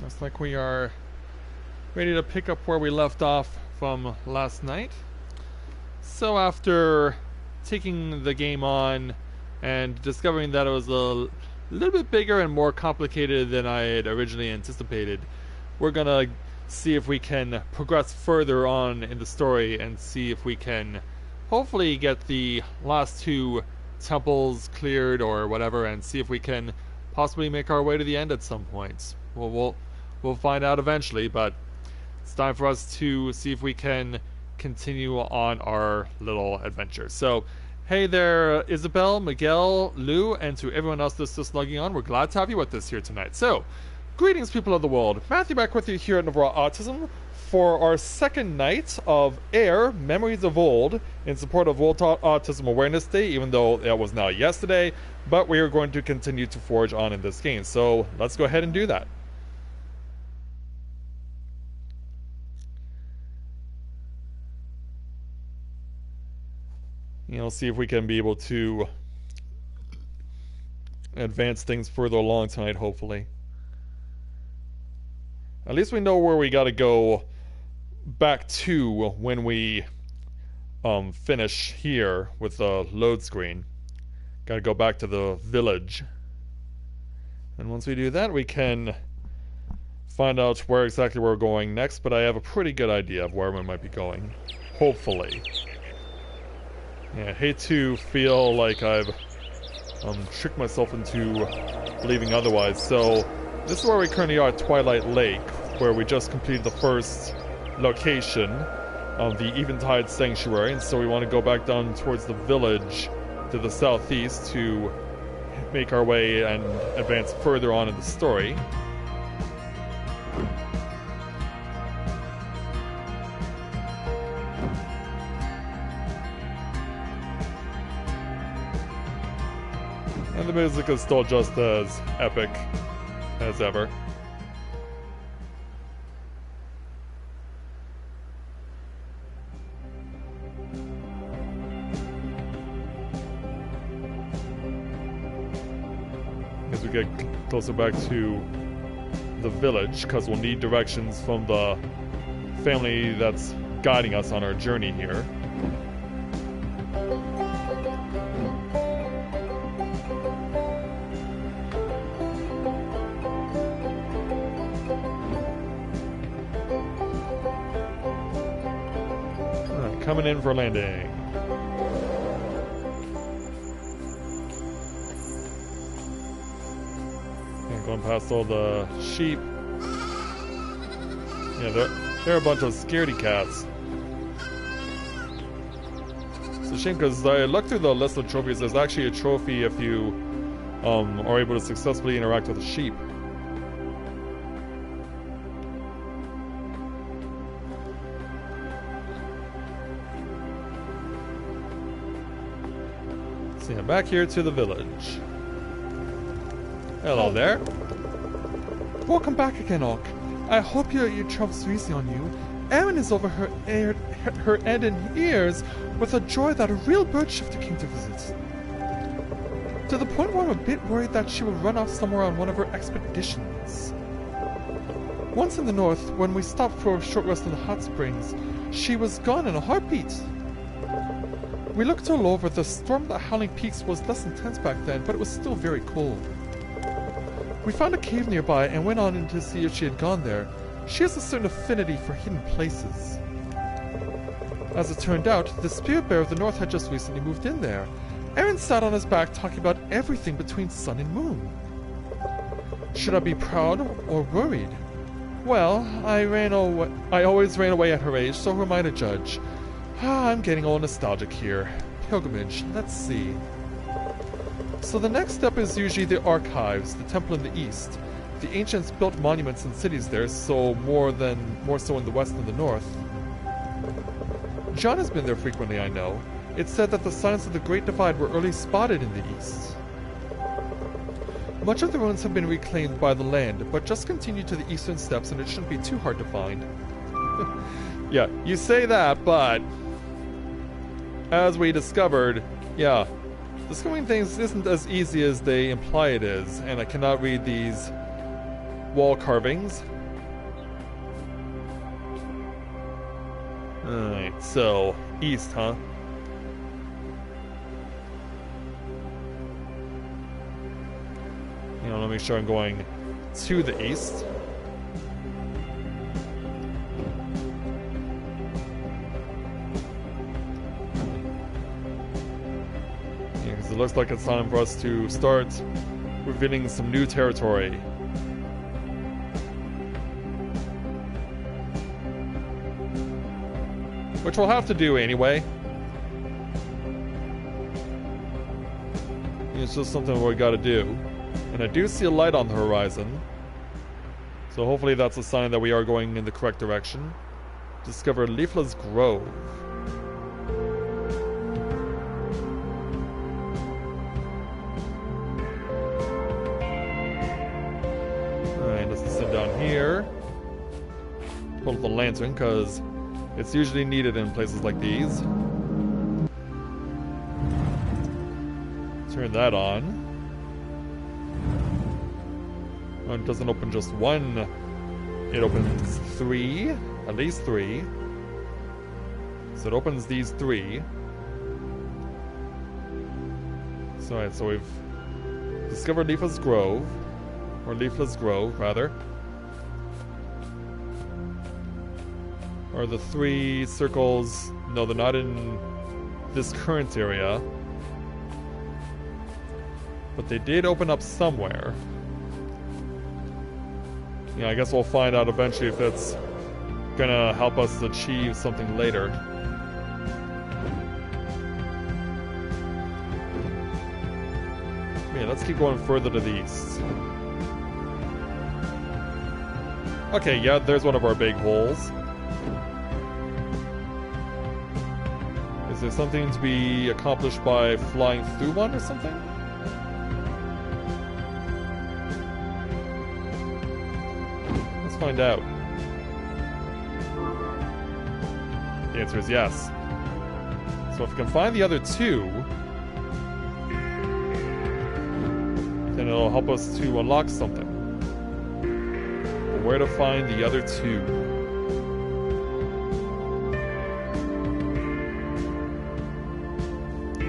Looks like we are ready to pick up where we left off from last night. So after taking the game on and discovering that it was a little bit bigger and more complicated than I had originally anticipated, we're gonna see if we can progress further on in the story and see if we can hopefully get the last two temples cleared or whatever, and see if we can possibly make our way to the end at some point. We'll find out eventually, but it's time for us to see if we can continue on our little adventure. So, hey there, Isabel, Miguel, Lou, and to everyone else that's just logging on, we're glad to have you with us here tonight. So, greetings, people of the world. Matthew back with you here at Novaura Autism for our second night of AIR Memories of Old in support of World Autism Awareness Day, even though that was now yesterday, but we are going to continue to forge on in this game. So, let's go ahead and do that. See if we can be able to advance things further along tonight, hopefully. At least we know where we gotta go back to when we finish here with the load screen. Gotta go back to the village. And once we do that, we can find out where exactly we're going next, but I have a pretty good idea of where we might be going. Hopefully. Yeah, I hate to feel like I've tricked myself into believing otherwise. So, this is where we currently are at Twilight Lake, where we just completed the first location of the Eventide Sanctuary, and so we want to go back down towards the village to the southeast to make our way and advance further on in the story. And the music is still just as epic as ever. As we get closer back to the village, because we'll need directions from the family that's guiding us on our journey here. Coming in for landing. And going past all the sheep. Yeah, they're a bunch of scaredy cats. It's a shame because I looked through the list of trophies. There's actually a trophy if you are able to successfully interact with a sheep. So yeah, back here to the village. Hello there. Welcome back again, Orc. I hope your travels easy on you. Erin is over her head and ears with the joy that a real bird shifter came to visit. To the point where I'm a bit worried that she will run off somewhere on one of her expeditions. Once in the north, when we stopped for a short rest in the hot springs, she was gone in a heartbeat. We looked all over. The storm at the Howling Peaks was less intense back then, but it was still very cold. We found a cave nearby and went on in to see if she had gone there. She has a certain affinity for hidden places. As it turned out, the spirit bear of the north had just recently moved in there. Aaron sat on his back talking about everything between sun and moon. Should I be proud or worried? Well, I always ran away at her age, so who am I to judge? I'm getting all nostalgic here. Pilgrimage, let's see. So the next step is usually the archives, the temple in the east. The ancients built monuments and cities there, so more so in the west than the north. John has been there frequently, I know. It's said that the signs of the Great Divide were early spotted in the east. Much of the ruins have been reclaimed by the land, but just continue to the eastern steps and it shouldn't be too hard to find. Yeah, you say that, but as we discovered, yeah, discovering things isn't as easy as they imply it is, and I cannot read these wall carvings. Alright, so east, huh? You know, let me make sure I'm going to the east. Yeah, because it looks like it's time for us to start revealing some new territory. Which we'll have to do anyway. It's just something we gotta do. And I do see a light on the horizon. So hopefully that's a sign that we are going in the correct direction. Discover Leafless Grove. Alright, let's sit down here. Pull up the lantern, because it's usually needed in places like these. Turn that on. Oh, it doesn't open just one. It opens three. At least three. So it opens these three. So, alright, so we've discovered Leafless Grove. Or Leafless Grove, rather. Are the three circles... No, they're not in this current area. But they did open up somewhere. Yeah, I guess we'll find out eventually if it's gonna help us achieve something later. Yeah, let's keep going further to the east. Okay, yeah, there's one of our big holes. Is there something to be accomplished by flying through one or something? Let's find out. The answer is yes. So if we can find the other two, then it'll help us to unlock something. But where to find the other two?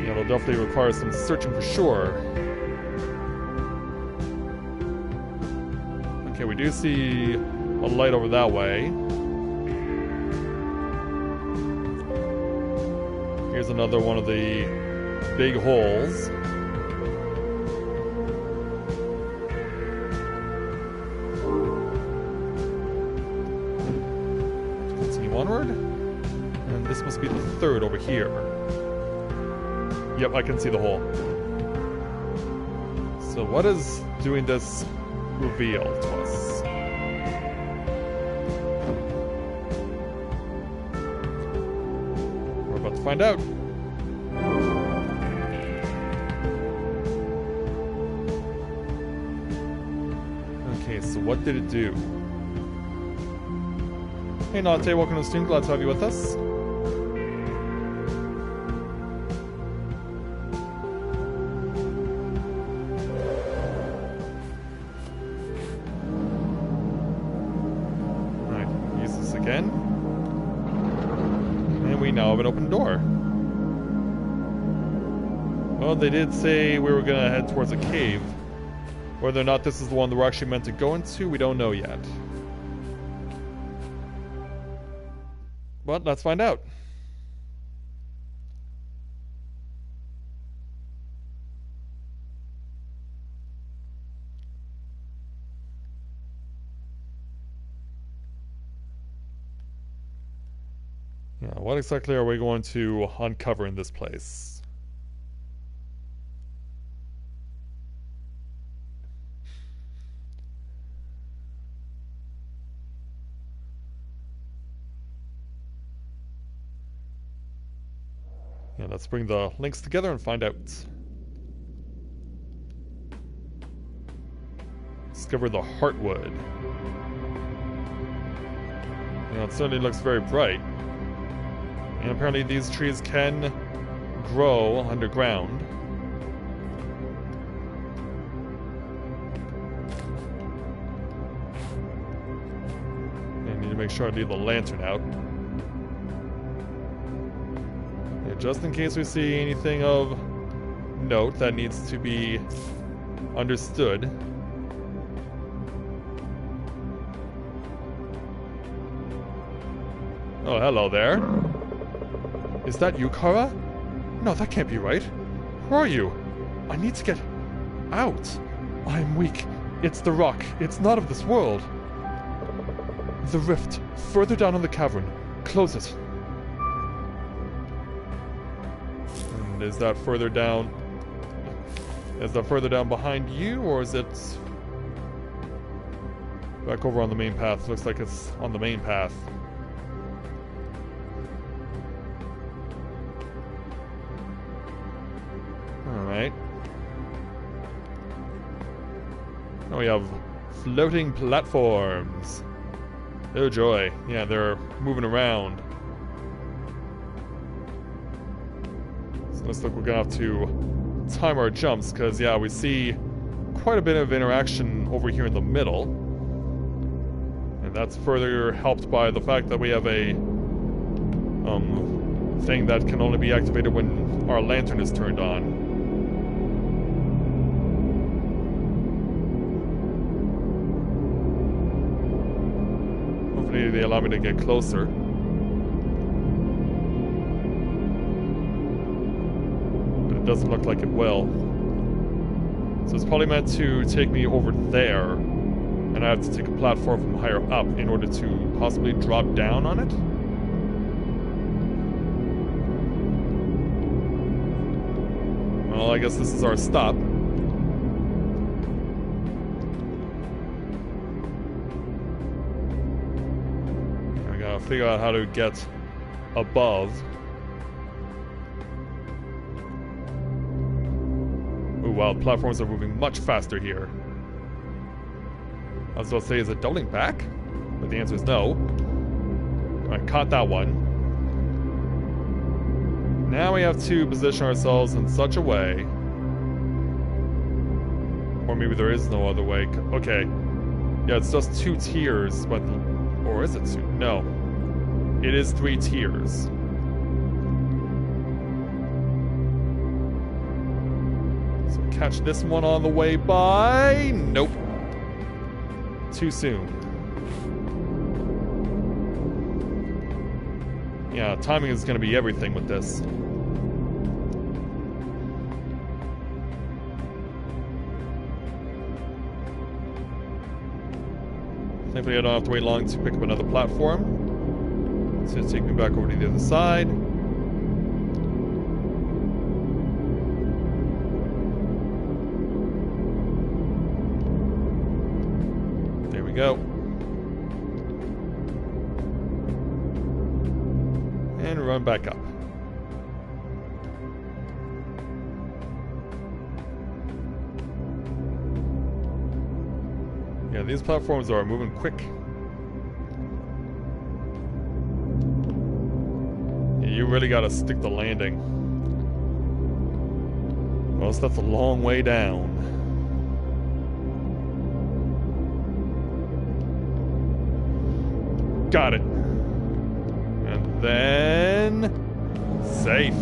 It'll definitely require some searching for sure. Okay, we do see a light over that way. Here's another one of the big holes. Continue onward. And this must be the third over here. Yep, I can see the hole. So what is doing this reveal to us? We're about to find out. Okay, so what did it do? Hey Nate, welcome to the stream, glad to have you with us. An open door. Well, they did say we were gonna head towards a cave. Whether or not this is the one that we're actually meant to go into, we don't know yet. But let's find out. What exactly are we going to uncover in this place? Yeah, let's bring the links together and find out. Discover the Heartwood. You know, it certainly looks very bright. And apparently these trees can grow underground. I need to make sure I leave the lantern out. Okay, just in case we see anything of note that needs to be understood. Oh, hello there. Is that you, Kara? No, that can't be right. Who are you? I need to get out. I am weak. It's the rock. It's not of this world. The rift, further down in the cavern. Close it. And is that further down? Is that further down behind you, or is it back over on the main path? Looks like it's on the main path. Alright. Now we have floating platforms. Oh joy. Yeah, they're moving around. So it looks like we're gonna have to time our jumps, because yeah, we see quite a bit of interaction over here in the middle. And that's further helped by the fact that we have a thing that can only be activated when our lantern is turned on. Hopefully they allow me to get closer. But it doesn't look like it will. So it's probably meant to take me over there, and I have to take a platform from higher up in order to possibly drop down on it. Well, I guess this is our stop. I gotta figure out how to get above. Oh wow, platforms are moving much faster here. I was about to say, is it doubling back? But the answer is no. I caught that one. Now we have to position ourselves in such a way. Or maybe there is no other way. Okay. Yeah, it's just 2 tiers, but... Or is it 2? No. It is 3 tiers. So catch this one on the way by... Nope. Too soon. Yeah, timing is going to be everything with this. Thankfully I don't have to wait long to pick up another platform. It's going to take me back over to the other side. There we go. And run back up. Yeah, these platforms are moving quick. Yeah, you really gotta stick the landing. Well, that's a long way down. Got it. And then... safe.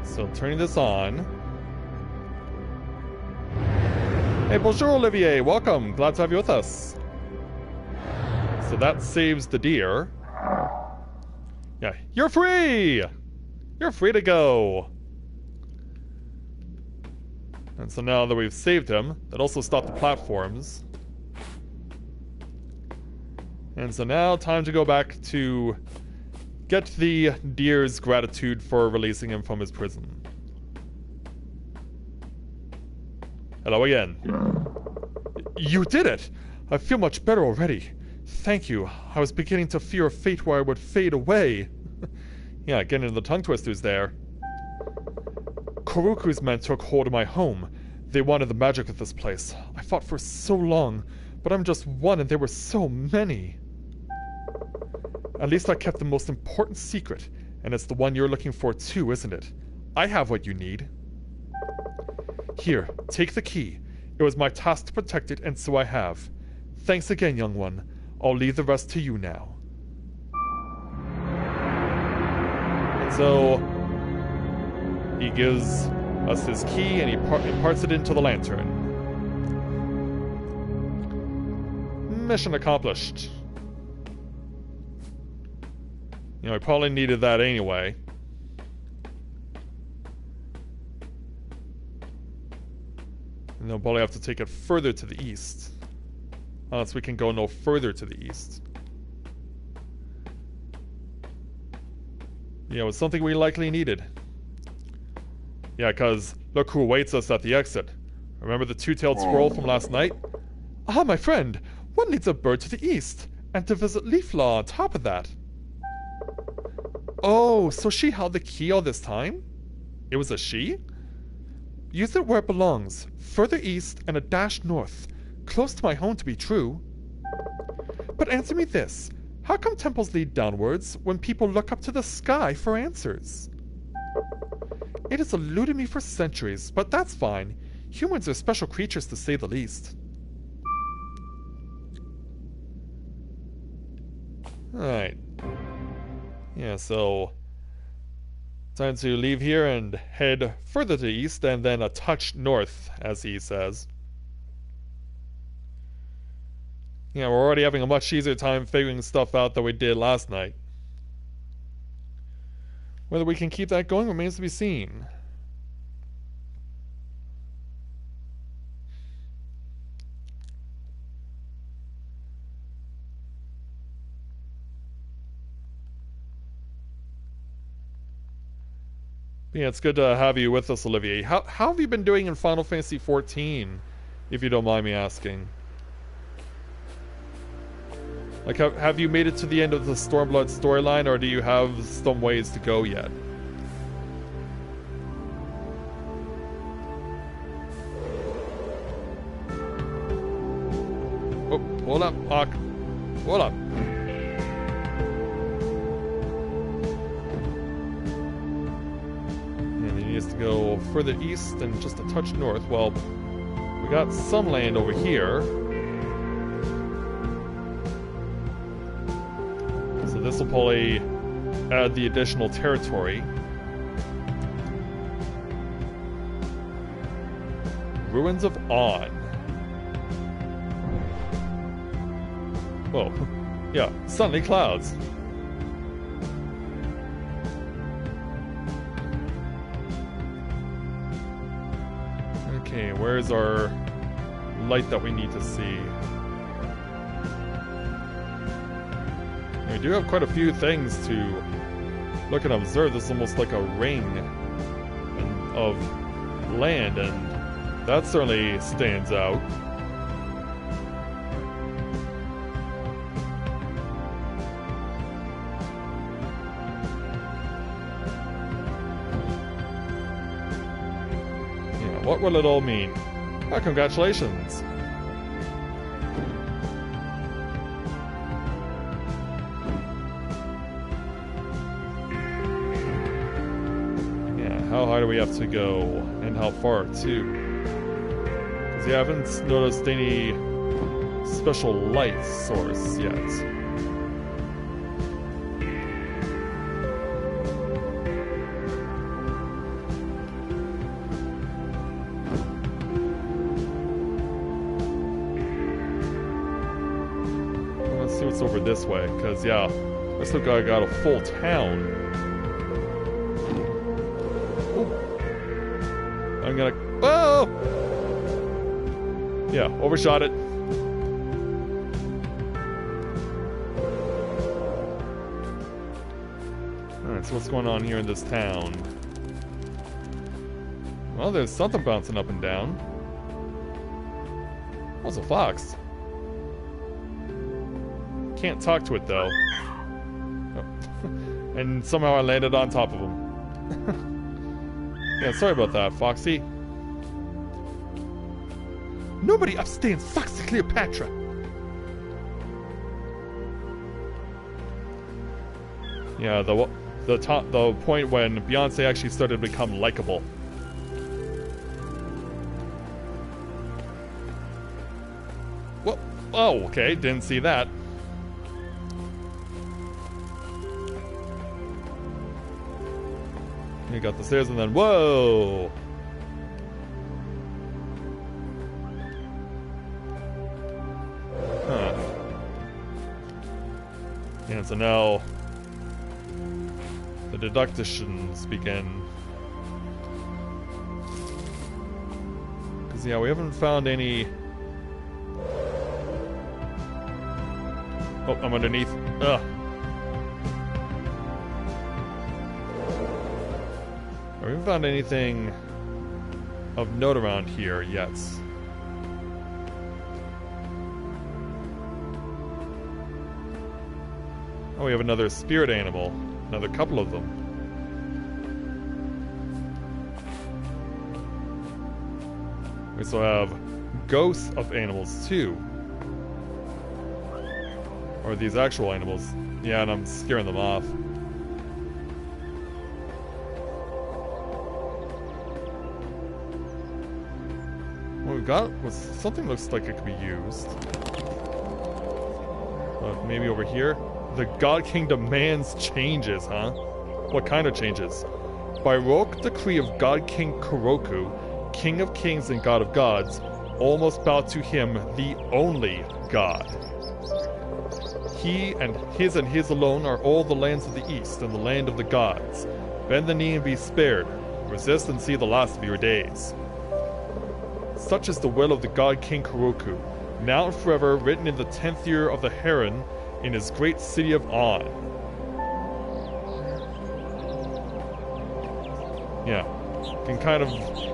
So turning this on. Hey, bonjour Olivier, welcome. Glad to have you with us. So that saves the deer. Yeah, you're free! You're free to go. And so now that we've saved him, that also stopped the platforms. And so now, time to go back to get the deer's gratitude for releasing him from his prison. Hello again. You did it! I feel much better already. Thank you. I was beginning to fear a fate where I would fade away. Yeah, getting into the tongue twisters there. Koruku's men took hold of my home. They wanted the magic of this place. I fought for so long, but I'm just one and there were so many. At least I kept the most important secret, and it's the one you're looking for too, isn't it? I have what you need. Here, take the key. It was my task to protect it, and so I have. Thanks again, young one. I'll leave the rest to you now. So he gives us his key and he imparts it into the lantern. Mission accomplished. You know, I probably needed that anyway. And they'll probably have to take it further to the east. Unless we can go no further to the east. Yeah, it was something we likely needed. Yeah, because look who awaits us at the exit. Remember the two-tailed squirrel from last night? Ah, my friend, one needs a bird to the east, and to visit Leaflaw on top of that. Oh, so she held the key all this time? It was a she? Use it where it belongs, further east and a dash north. Close to my home to be true. But answer me this. How come temples lead downwards when people look up to the sky for answers? It has eluded me for centuries, but that's fine. Humans are special creatures to say the least. Alright. Yeah, so time to leave here and head further to the east and then a touch north, as he says. Yeah, we're already having a much easier time figuring stuff out than we did last night. Whether we can keep that going remains to be seen. Yeah, it's good to have you with us, Olivier. How have you been doing in Final Fantasy XIV, if you don't mind me asking? Like, have you made it to the end of the Stormblood storyline, or do you have some ways to go yet? Oh, hold up, Hawk. Hold up. And he needs to go further east and just a touch north. Well, we got some land over here. So this will probably add the additional territory. Ruins of On. Whoa. Yeah, sunny clouds. Okay, where's our light that we need to see? We do have quite a few things to look and observe. This is almost like a ring of land, and that certainly stands out. Yeah, what will it all mean? Well, congratulations. How high do we have to go, and how far too? Because you haven't noticed any special light source yet. Let's see what's over this way, because yeah, looks like I got a full town. I'm gonna... Oh! Yeah, overshot it. Alright, so what's going on here in this town? Well, there's something bouncing up and down. Oh, it's a fox. Can't talk to it, though. Oh. And somehow I landed on top of him. Yeah, sorry about that, Foxy. Nobody upstands Foxy Cleopatra. Yeah, the point when Beyonce actually started to become likable. Well, oh, okay, didn't see that. You got the stairs and then whoa! Huh. And so now the deductions begin. Because yeah, we haven't found any. Oh, I'm underneath. Ugh. We haven't found anything of note around here yet. Oh, we have another spirit animal. Another couple of them. We still have ghosts of animals too. Or these actual animals. Yeah, and I'm scaring them off. What we've got was something looks like it could be used. Maybe over here? The God King demands changes, huh? What kind of changes? By royal decree of God King Kuroku, King of Kings and God of Gods, all must bow to him, the only God. He and his alone are all the lands of the east and the land of the gods. Bend the knee and be spared. Resist and see the last of your days. Such is the will of the God King Kuroku, now and forever written in the 10th year of the Heron, in his great city of On. Yeah, you can kind of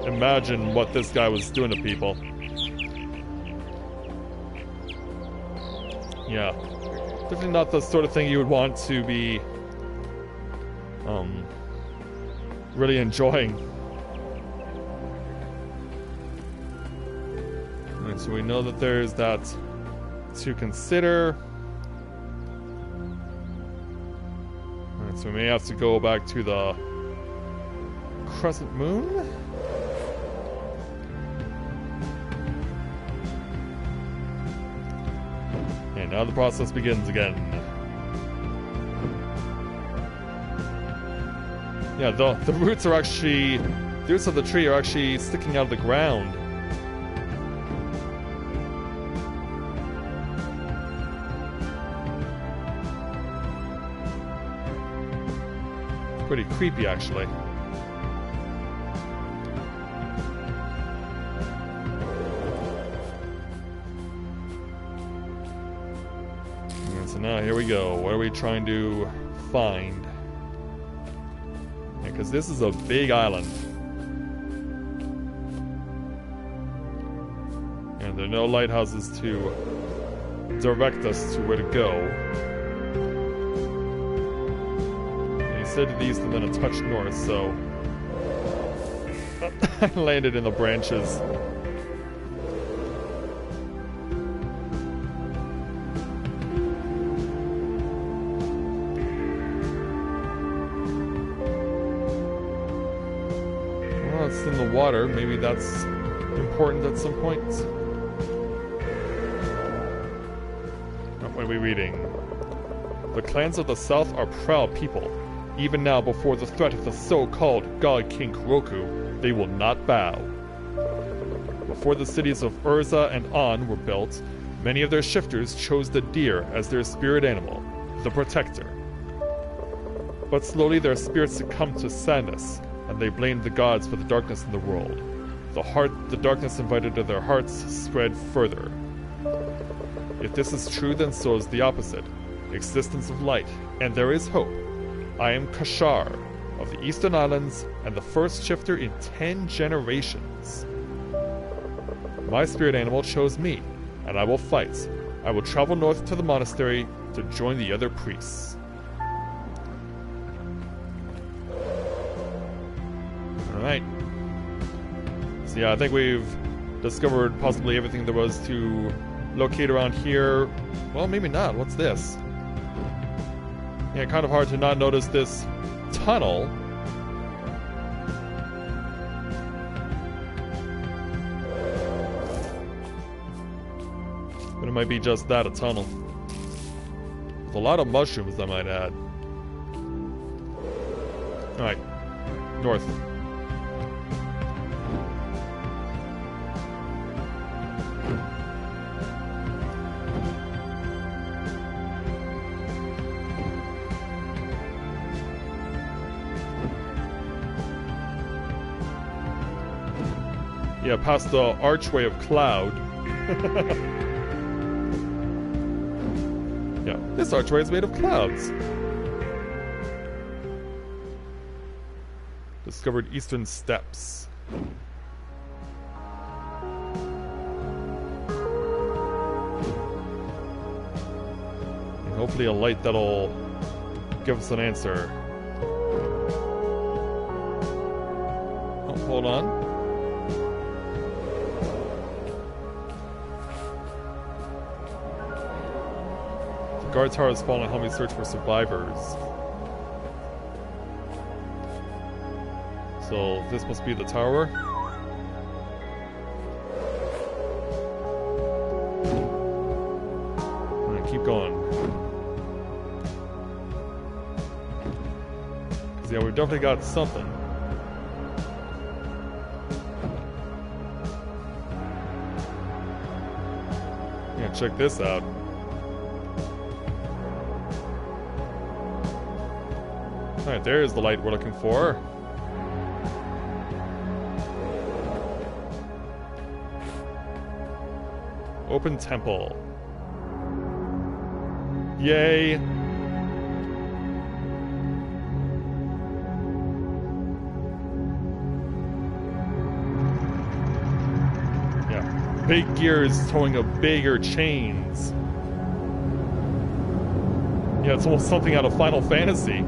imagine what this guy was doing to people. Yeah, definitely not the sort of thing you would want to be really enjoying. Alright, so we know that there's that to consider. So we may have to go back to the crescent moon. And now the process begins again. Yeah, the roots are actually... the roots of the tree are actually sticking out of the ground. Pretty creepy, actually. And so now here we go. What are we trying to find? Because this is a big island. And there are no lighthouses to direct us to where to go. To the east and then a touch north, so I landed in the branches. Well, it's in the water. Maybe that's important at some point. What are we reading? The clans of the south are proud people. Even now, before the threat of the so-called God King Kuroku, they will not bow. Before the cities of Urza and On were built, many of their shifters chose the deer as their spirit animal, the protector. But slowly their spirits succumbed to sadness, and they blamed the gods for the darkness in the world. The darkness invited to their hearts spread further. If this is true, then so is the opposite, existence of light, and there is hope. I am Kashar, of the Eastern Islands, and the first shifter in 10 generations. My spirit animal chose me, and I will fight. I will travel north to the monastery to join the other priests. Alright. So yeah, I think we've discovered possibly everything there was to locate around here. Well, maybe not. What's this? Yeah, kind of hard to not notice this tunnel. But it might be just that, a tunnel. With a lot of mushrooms, I might add. Alright. North. Yeah, past the archway of cloud. Yeah, this archway is made of clouds. Discovered eastern steps. And hopefully a light that'll give us an answer. Oh, hold on. Guard tower has fallen. Help me search for survivors. So this must be the tower. Alright, keep going. Cause yeah, we've definitely got something. Yeah, check this out. Alright, there's the light we're looking for. Open temple. Yay! Yeah. Big gears towing a bigger chains. Yeah, it's almost something out of Final Fantasy.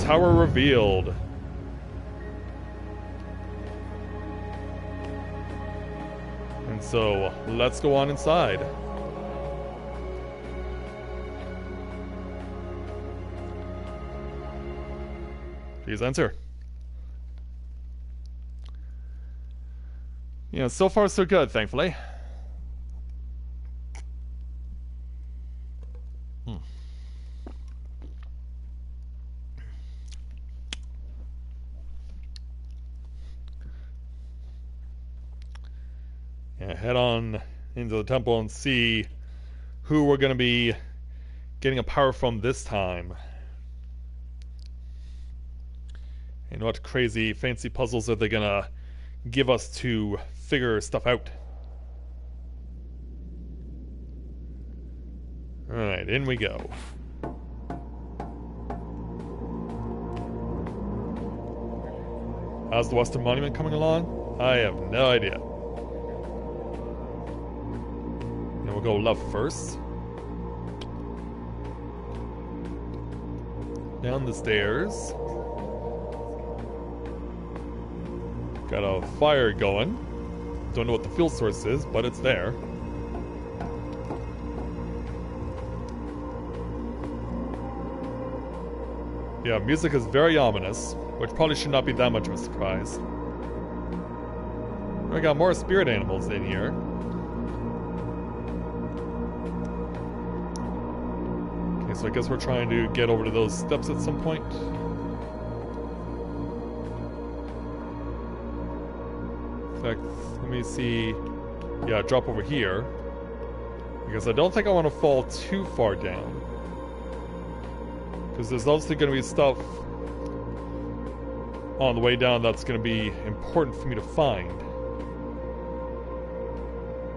Tower revealed. And so, let's go on inside. Please enter. Yeah, so far so good, thankfully. Yeah, head on into the temple and see who we're going to be getting a power from this time. And what crazy fancy puzzles are they going to give us to figure stuff out. Alright, in we go. How's the Western Monument coming along? I have no idea. We'll go left first. Down the stairs. Got a fire going. Don't know what the fuel source is, but it's there. Yeah, music is very ominous, which probably should not be that much of a surprise. We got more spirit animals in here. So I guess we're trying to get over to those steps at some point. In fact, let me see. Yeah, drop over here. Because I don't think I want to fall too far down. Because there's obviously going to be stuff on the way down that's going to be important for me to find.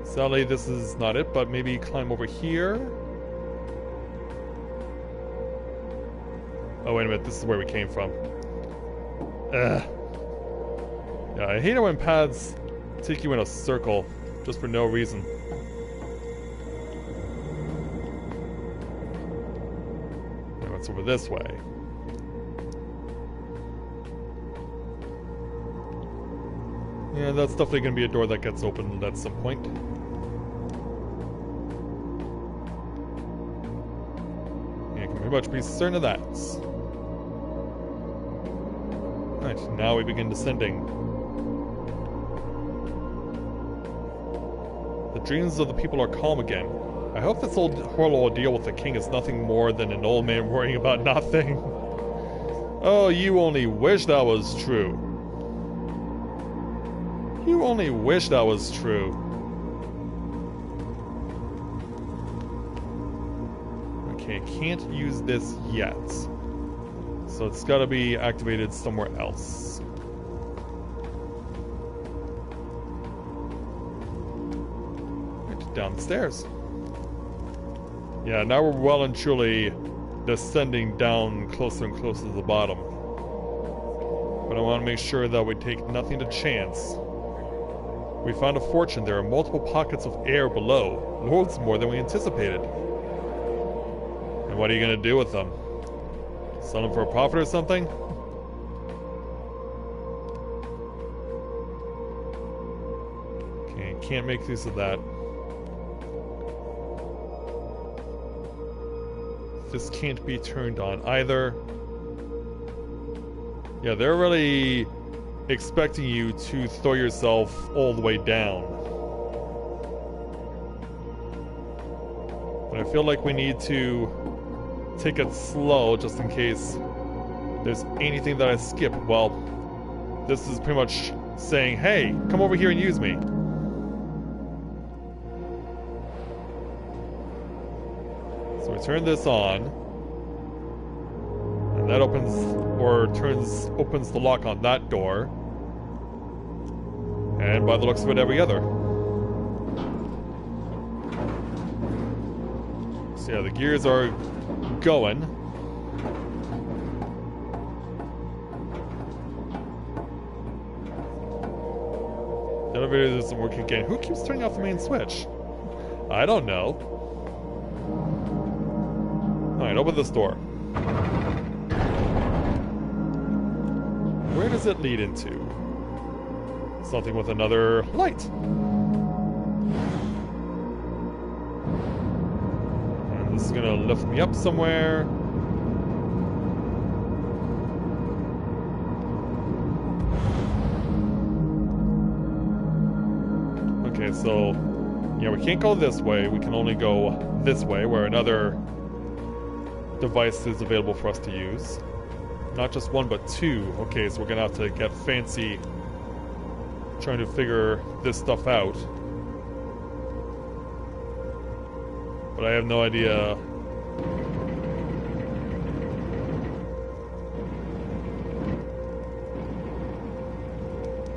Sadly, this is not it, but maybe climb over here. Oh, wait a minute, this is where we came from. Ugh. Yeah, I hate it when paths take you in a circle, just for no reason. Now it's over this way. Yeah, that's definitely going to be a door that gets opened at some point. Yeah, can pretty much be certain of that. Right, now we begin descending. The dreams of the people are calm again. I hope this whole ordeal with the king is nothing more than an old man worrying about nothing. Oh, you only wish that was true. You only wish that was true. Okay, can't use this yet. So it's gotta be activated somewhere else. Right, down the stairs. Yeah, now we're well and truly descending down closer and closer to the bottom. But I want to make sure that we take nothing to chance. We found a fortune. There are multiple pockets of air below. Loads more than we anticipated. And what are you going to do with them? Sell them for a profit or something? Okay, can't make use of that. This can't be turned on either. Yeah, they're really expecting you to throw yourself all the way down. But I feel like we need to take it slow just in case there's anything that I skip. Well, this is pretty much saying, hey, come over here and use me. So we turn this on. And that opens opens the lock on that door. And by the looks of it, every other. So yeah, the gears are going. The elevator doesn't work again. Who keeps turning off the main switch? I don't know. Alright, open this door. Where does it lead into? Something with another light. And this is gonna lift me up somewhere. Okay, so yeah, we can't go this way. We can only go this way, where another device is available for us to use. Not just one, but two. Okay, so we're gonna have to get fancy trying to figure this stuff out. But I have no idea.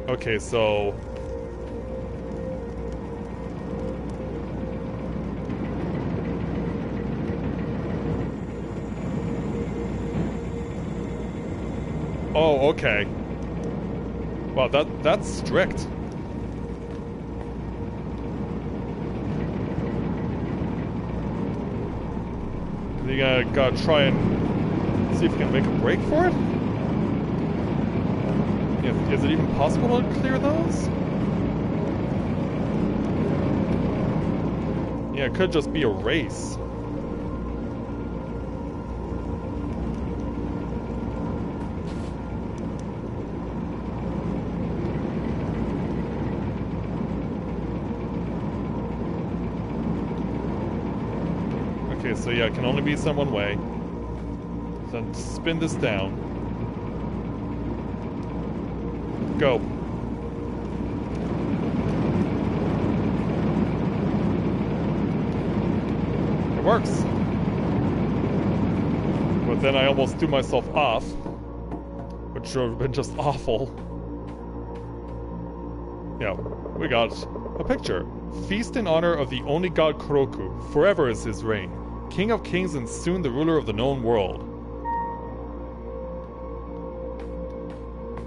Okay, so oh, okay. Wow, that's strict. You gotta try and see if you can make a break for it? Is it even possible to clear those? Yeah, it could just be a race. Okay, so yeah, it can only be some one way. Then spin this down. Go. It works. But then I almost threw myself off, which would have been just awful. Yeah, we got a picture. Feast in honor of the only god Kuroku. Forever is his reign. King of kings and soon the ruler of the known world.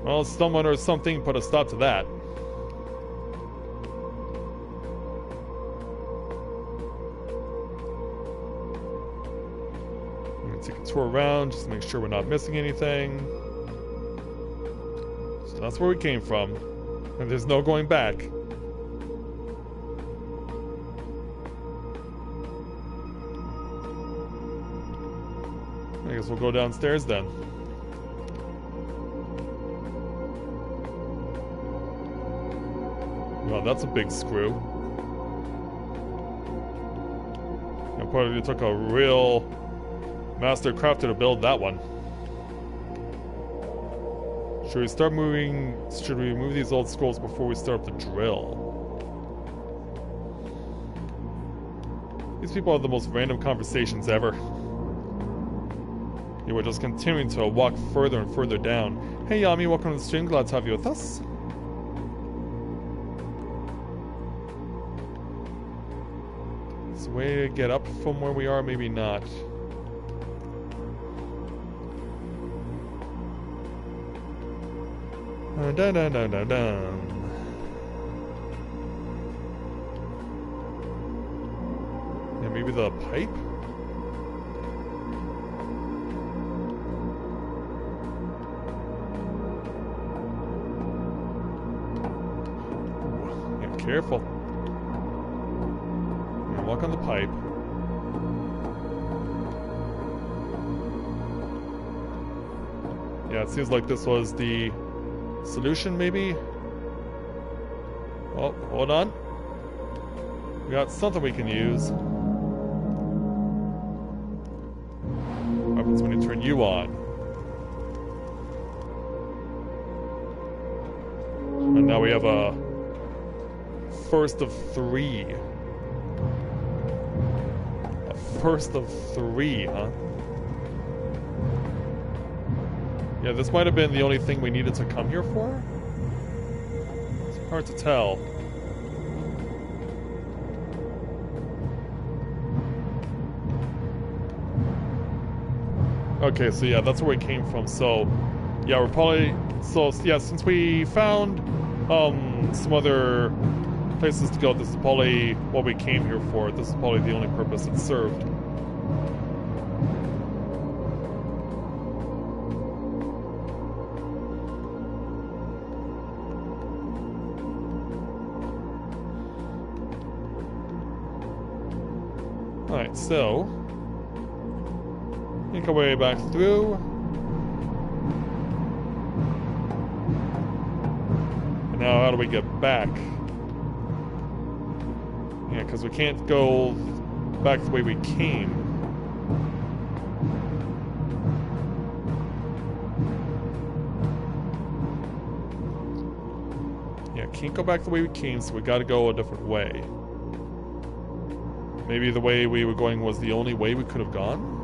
Well, someone or something put a stop to that. I'm gonna take a tour around just to make sure we're not missing anything. So that's where we came from. And there's no going back. I guess we'll go downstairs then. Well, that's a big screw. It took a real master crafter to build that one. Should we remove these old scrolls before we start up the drill? These people have the most random conversations ever. Yeah, we're just continuing to walk further and further down. Hey Yami, welcome to the stream, glad to have you with us. Is there a way to get up from where we are? Maybe not. Dun dun dun dun dun. Yeah, maybe the pipe? Ooh, yeah, careful. Yeah, walk on the pipe. Yeah, it seems like this was the solution, maybe? Oh, hold on. We got something we can use. What happens when you turn you on? And now we have a first of 3. A first of 3, huh? Yeah, this might have been the only thing we needed to come here for? It's hard to tell. Okay, so yeah, that's where we came from. So, yeah, we're probably... So, yeah, since we found some other places to go, this is probably what we came here for. This is probably the only purpose it served. Alright, so... make our way back through. And now how do we get back? Yeah, because we can't go back the way we came. Yeah, can't go back the way we came, so we gotta go a different way. Maybe the way we were going was the only way we could have gone?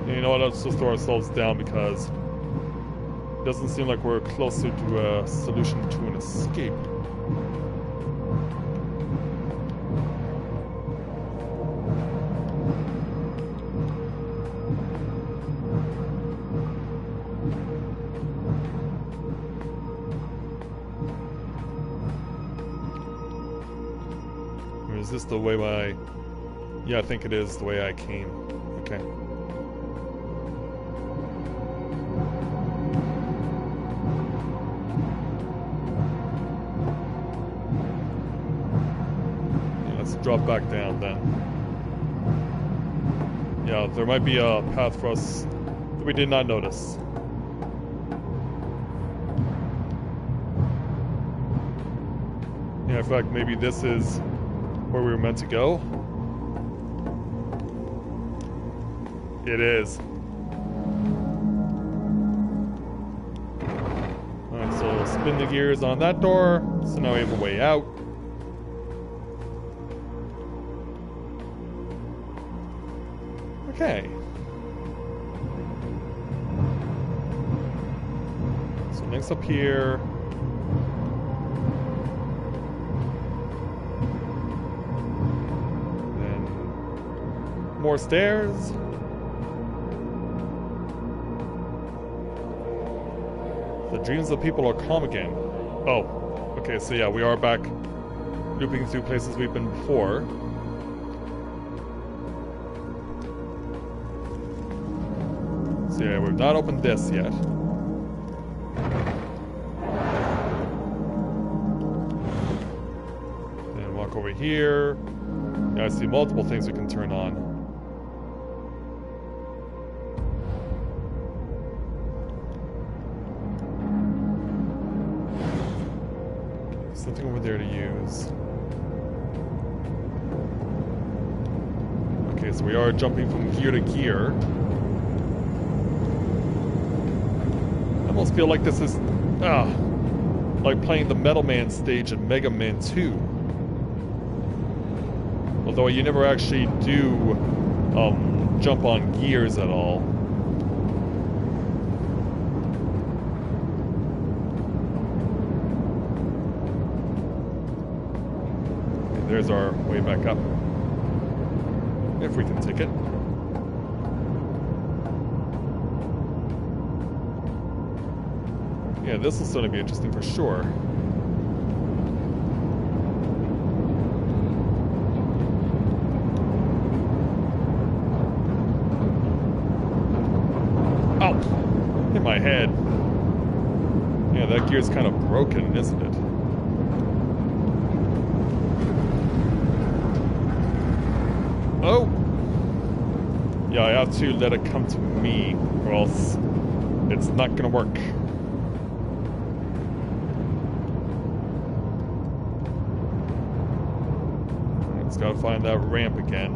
And you know what, let's just throw ourselves down because it doesn't seem like we're closer to a solution to an escape. Is this the way I... Yeah, I think it is the way I came. Okay. Yeah, let's drop back down then. Yeah, there might be a path for us that we did not notice. Yeah, in fact, maybe this is where we were meant to go? It is. Alright, so spin the gears on that door. So now we have a way out. Okay. So next up here. More stairs. The dreams of people are calm again. Oh, okay, so yeah, we are back looping through places we've been before. So yeah, we've not opened this yet. Then walk over here. Yeah, I see multiple things we can turn on. Something over there to use. Okay, so we are jumping from gear to gear. I almost feel like this is like playing the Metal Man stage in Mega Man 2. Although you never actually do jump on gears at all. Okay, there's our way back up. If we can take it. Yeah, this will certainly be interesting for sure. Oh! Hit my head. Yeah, that gear's kind of broken, isn't it? Oh! Yeah, I have to let it come to me, or else it's not gonna work. Just gotta find that ramp again.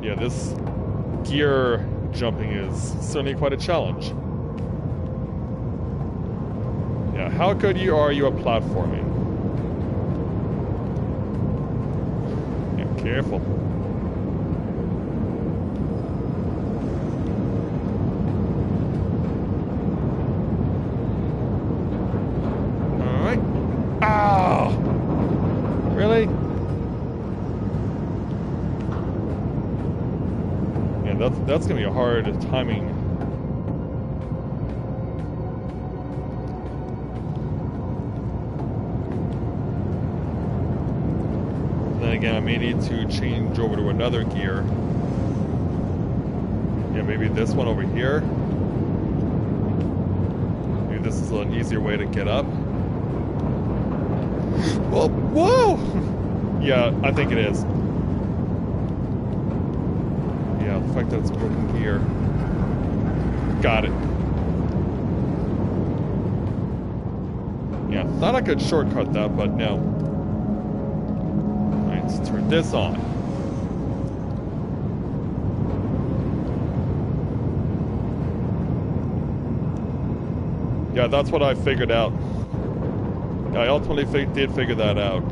Yeah, this gear jumping is certainly quite a challenge. Yeah, how good are you at platforming? Careful. Alright. Ah! Really? Yeah, that's gonna be a hard timing. Again, I may need to change over to another gear. Yeah, maybe this one over here. Maybe this is an easier way to get up. Well, whoa! Yeah, I think it is. Yeah, the fact that it's broken gear. Got it. Yeah, thought I could shortcut that, but no. Let's turn this on. Yeah, that's what I figured out. I ultimately did figure that out.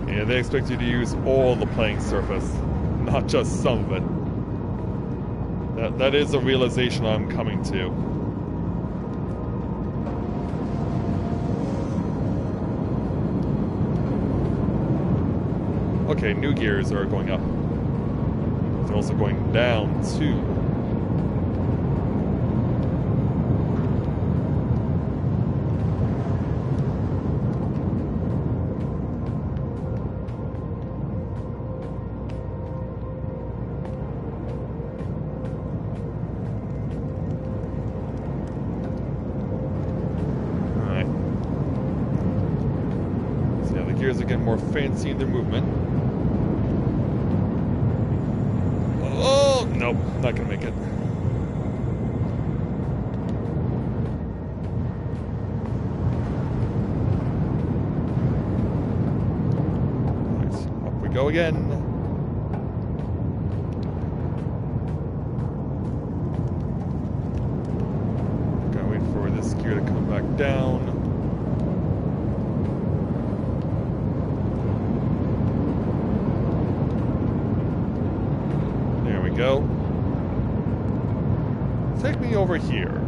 Yeah, they expect you to use all the playing surface, not just some of it. That is a realization I'm coming to. Okay, new gears are going up. They're also going down, too. Alright. So yeah, the gears are getting more fancy in their movement. Oh, nope, not gonna make it. Right, up we go again. Gotta wait for this gear to come back down. Go. Take me over here.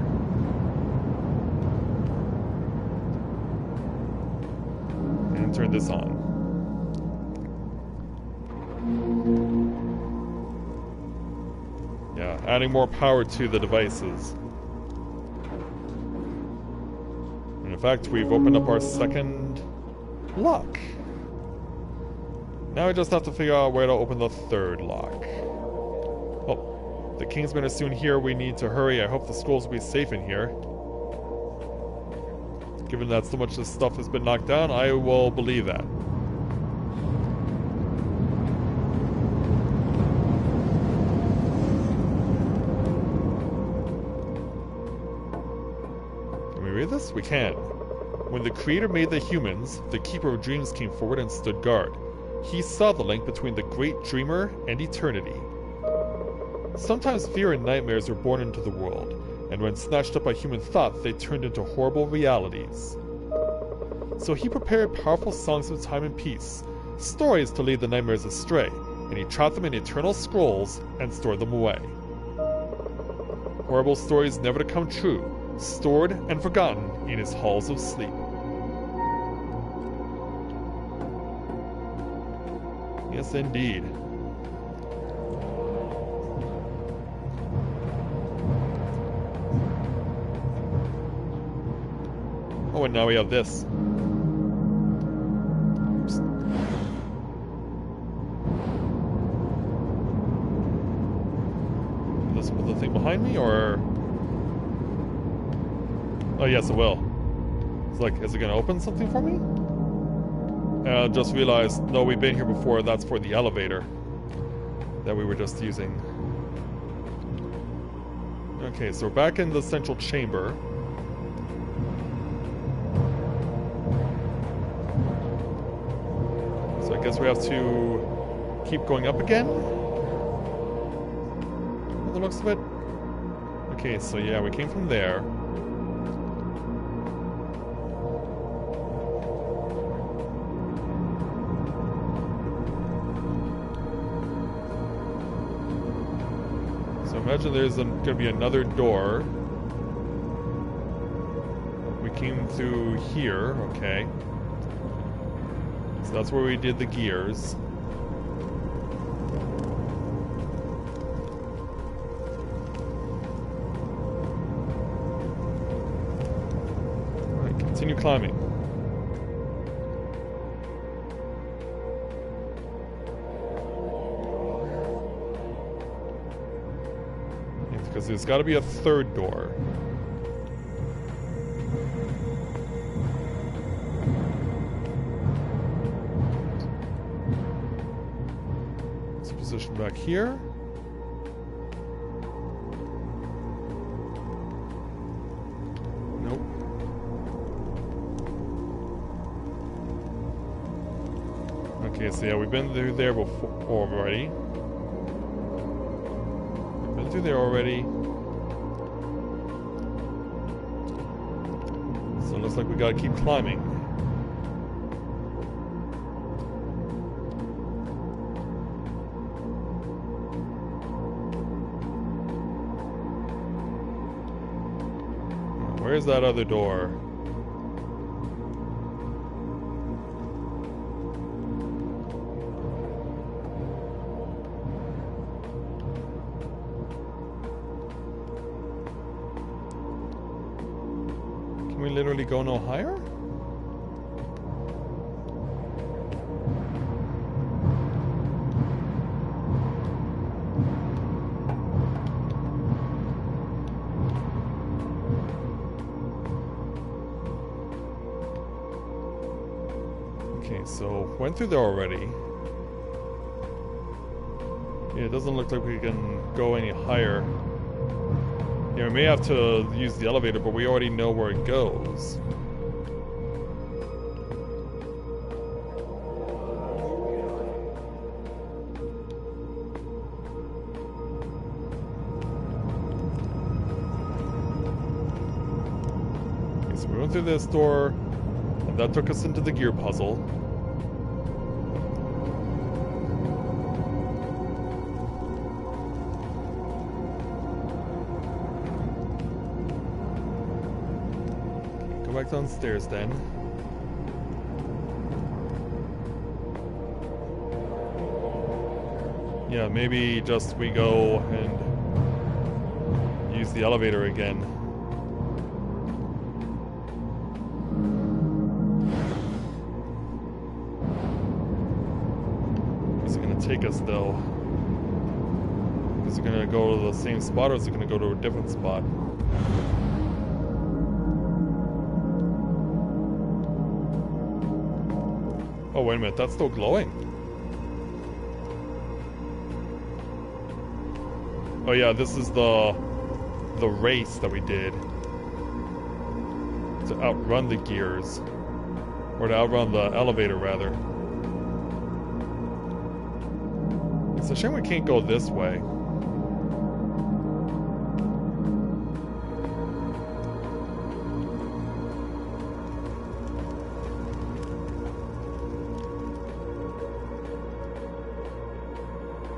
And turn this on. Yeah, adding more power to the devices. And in fact, we've opened up our second lock. Now we just have to figure out where to open the third lock. Oh, the Kingsmen are soon here. We need to hurry. I hope the schools will be safe in here. Given that so much of this stuff has been knocked down, I will believe that. hear this? We can. When the Creator made the humans, the Keeper of Dreams came forward and stood guard. He saw the link between the Great Dreamer and eternity. Sometimes fear and nightmares are born into the world, and when snatched up by human thought, they turned into horrible realities. So he prepared powerful songs of time and peace, stories to lead the nightmares astray, and he trapped them in eternal scrolls and stored them away. Horrible stories never to come true, stored and forgotten in his halls of sleep. Yes, indeed. Oh, and now we have this. Oops. Will this put the thing behind me, or... Oh, yes, it will. It's like, is it gonna open something for me? Just realized, no, we've been here before, that's for the elevator that we were just using. Okay, so we're back in the central chamber. So I guess we have to keep going up again? By the looks of it. Okay, so yeah, we came from there. Imagine there's going to be another door. We came through here, okay. So that's where we did the gears. Alright, continue climbing. Because there's got to be a third door. Let's position back here. Nope. Okay, so yeah, we've been through there before already. Through there already. So it looks like we gotta keep climbing. Where's that other door? Literally go no higher? Okay, so went through there already. Yeah, it doesn't look like we can go any higher. Yeah, we may have to use the elevator, but we already know where it goes. Okay, so we went through this door, and that took us into the gear puzzle. Back downstairs then. Yeah, maybe just we go and use the elevator again. Where's it gonna take us though? Is it gonna go to the same spot, or is it gonna go to a different spot? Oh, wait a minute, that's still glowing. Oh yeah, this is the race that we did. to outrun the gears. Or to outrun the elevator, rather. It's a shame we can't go this way.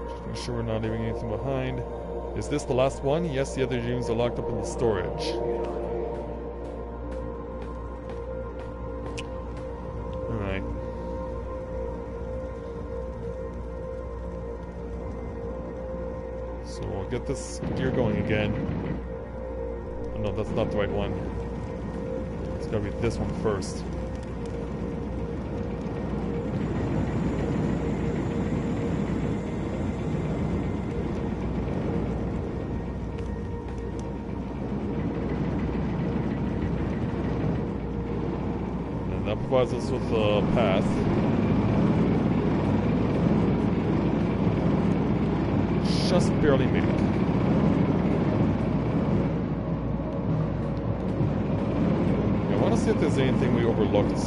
Just make sure we're not leaving anything behind. Is this the last one? Yes, the other rooms are locked up in the storage. Alright. So we'll get this gear going again. Oh no, that's not the right one. It's gotta be this one first. And that provides us with a path. Just barely made it. I want to see if there's anything we overlooked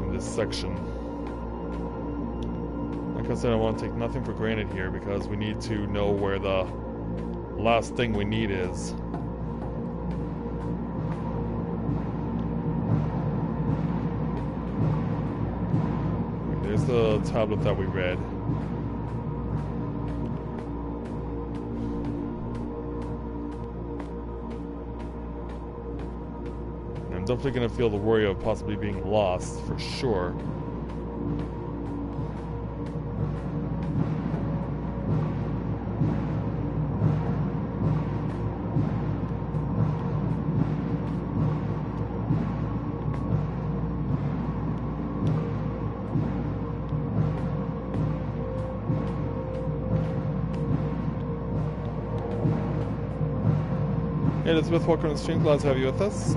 in this section. Like I said, I want to take nothing for granted here because we need to know where the last thing we need is. There's the tablet that we read. I'm definitely going to feel the worry of possibly being lost, for sure. Hey Elizabeth, welcome to the stream. Glad to have you with us.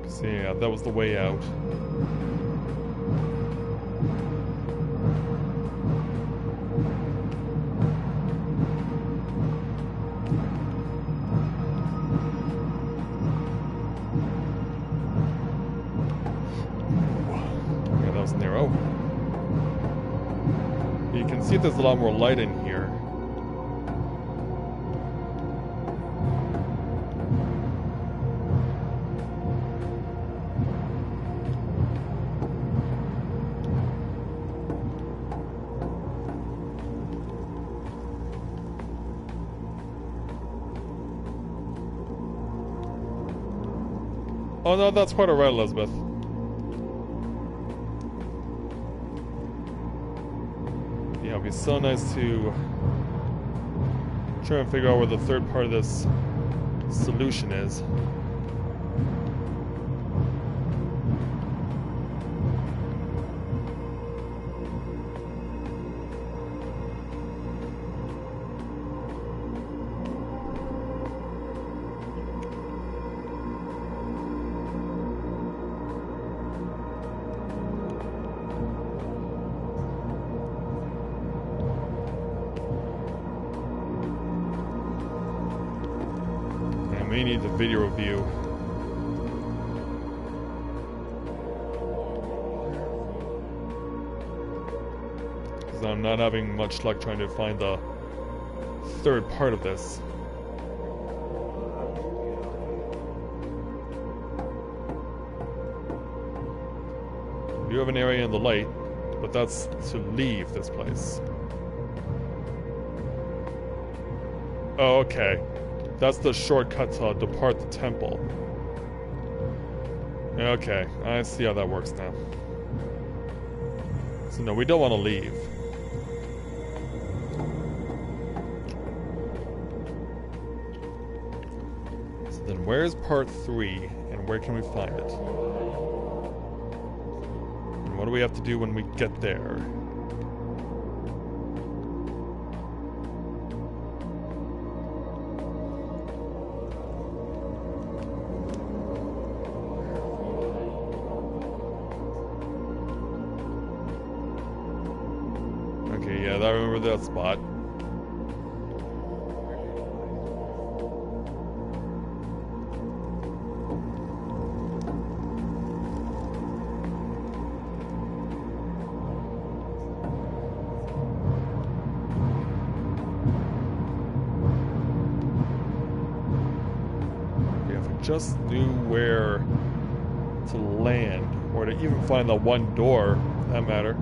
So yeah, that was the way out. Yeah, that was narrow. You can see there's a lot more light in here. Oh no, that's quite alright, Elizabeth. Yeah, it'd be so nice to try and figure out where the third part of this solution is. We need the video review. Because I'm not having much luck trying to find the third part of this. We do have an area in the light, but that's to leave this place. Oh, okay. That's the shortcut to depart the temple. Okay, I see how that works now. So no, we don't want to leave. So then where's part 3, and where can we find it? And what do we have to do when we get there? Okay, yeah, I remember that spot. just knew where to land, or to even find the one door, for that matter.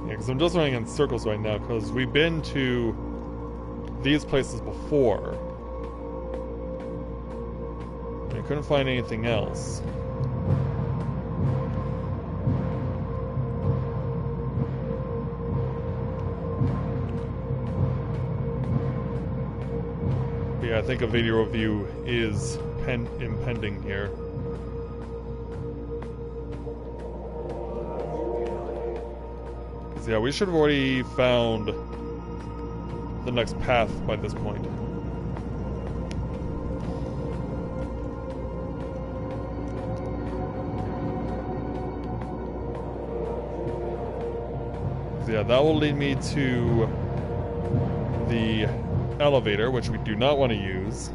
Yeah, because I'm just running in circles right now, because we've been to these places before. I couldn't find anything else. But yeah, I think a video review is impending here. So yeah, we should have already found the next path by this point. Yeah, that will lead me to the elevator, which we do not want to use.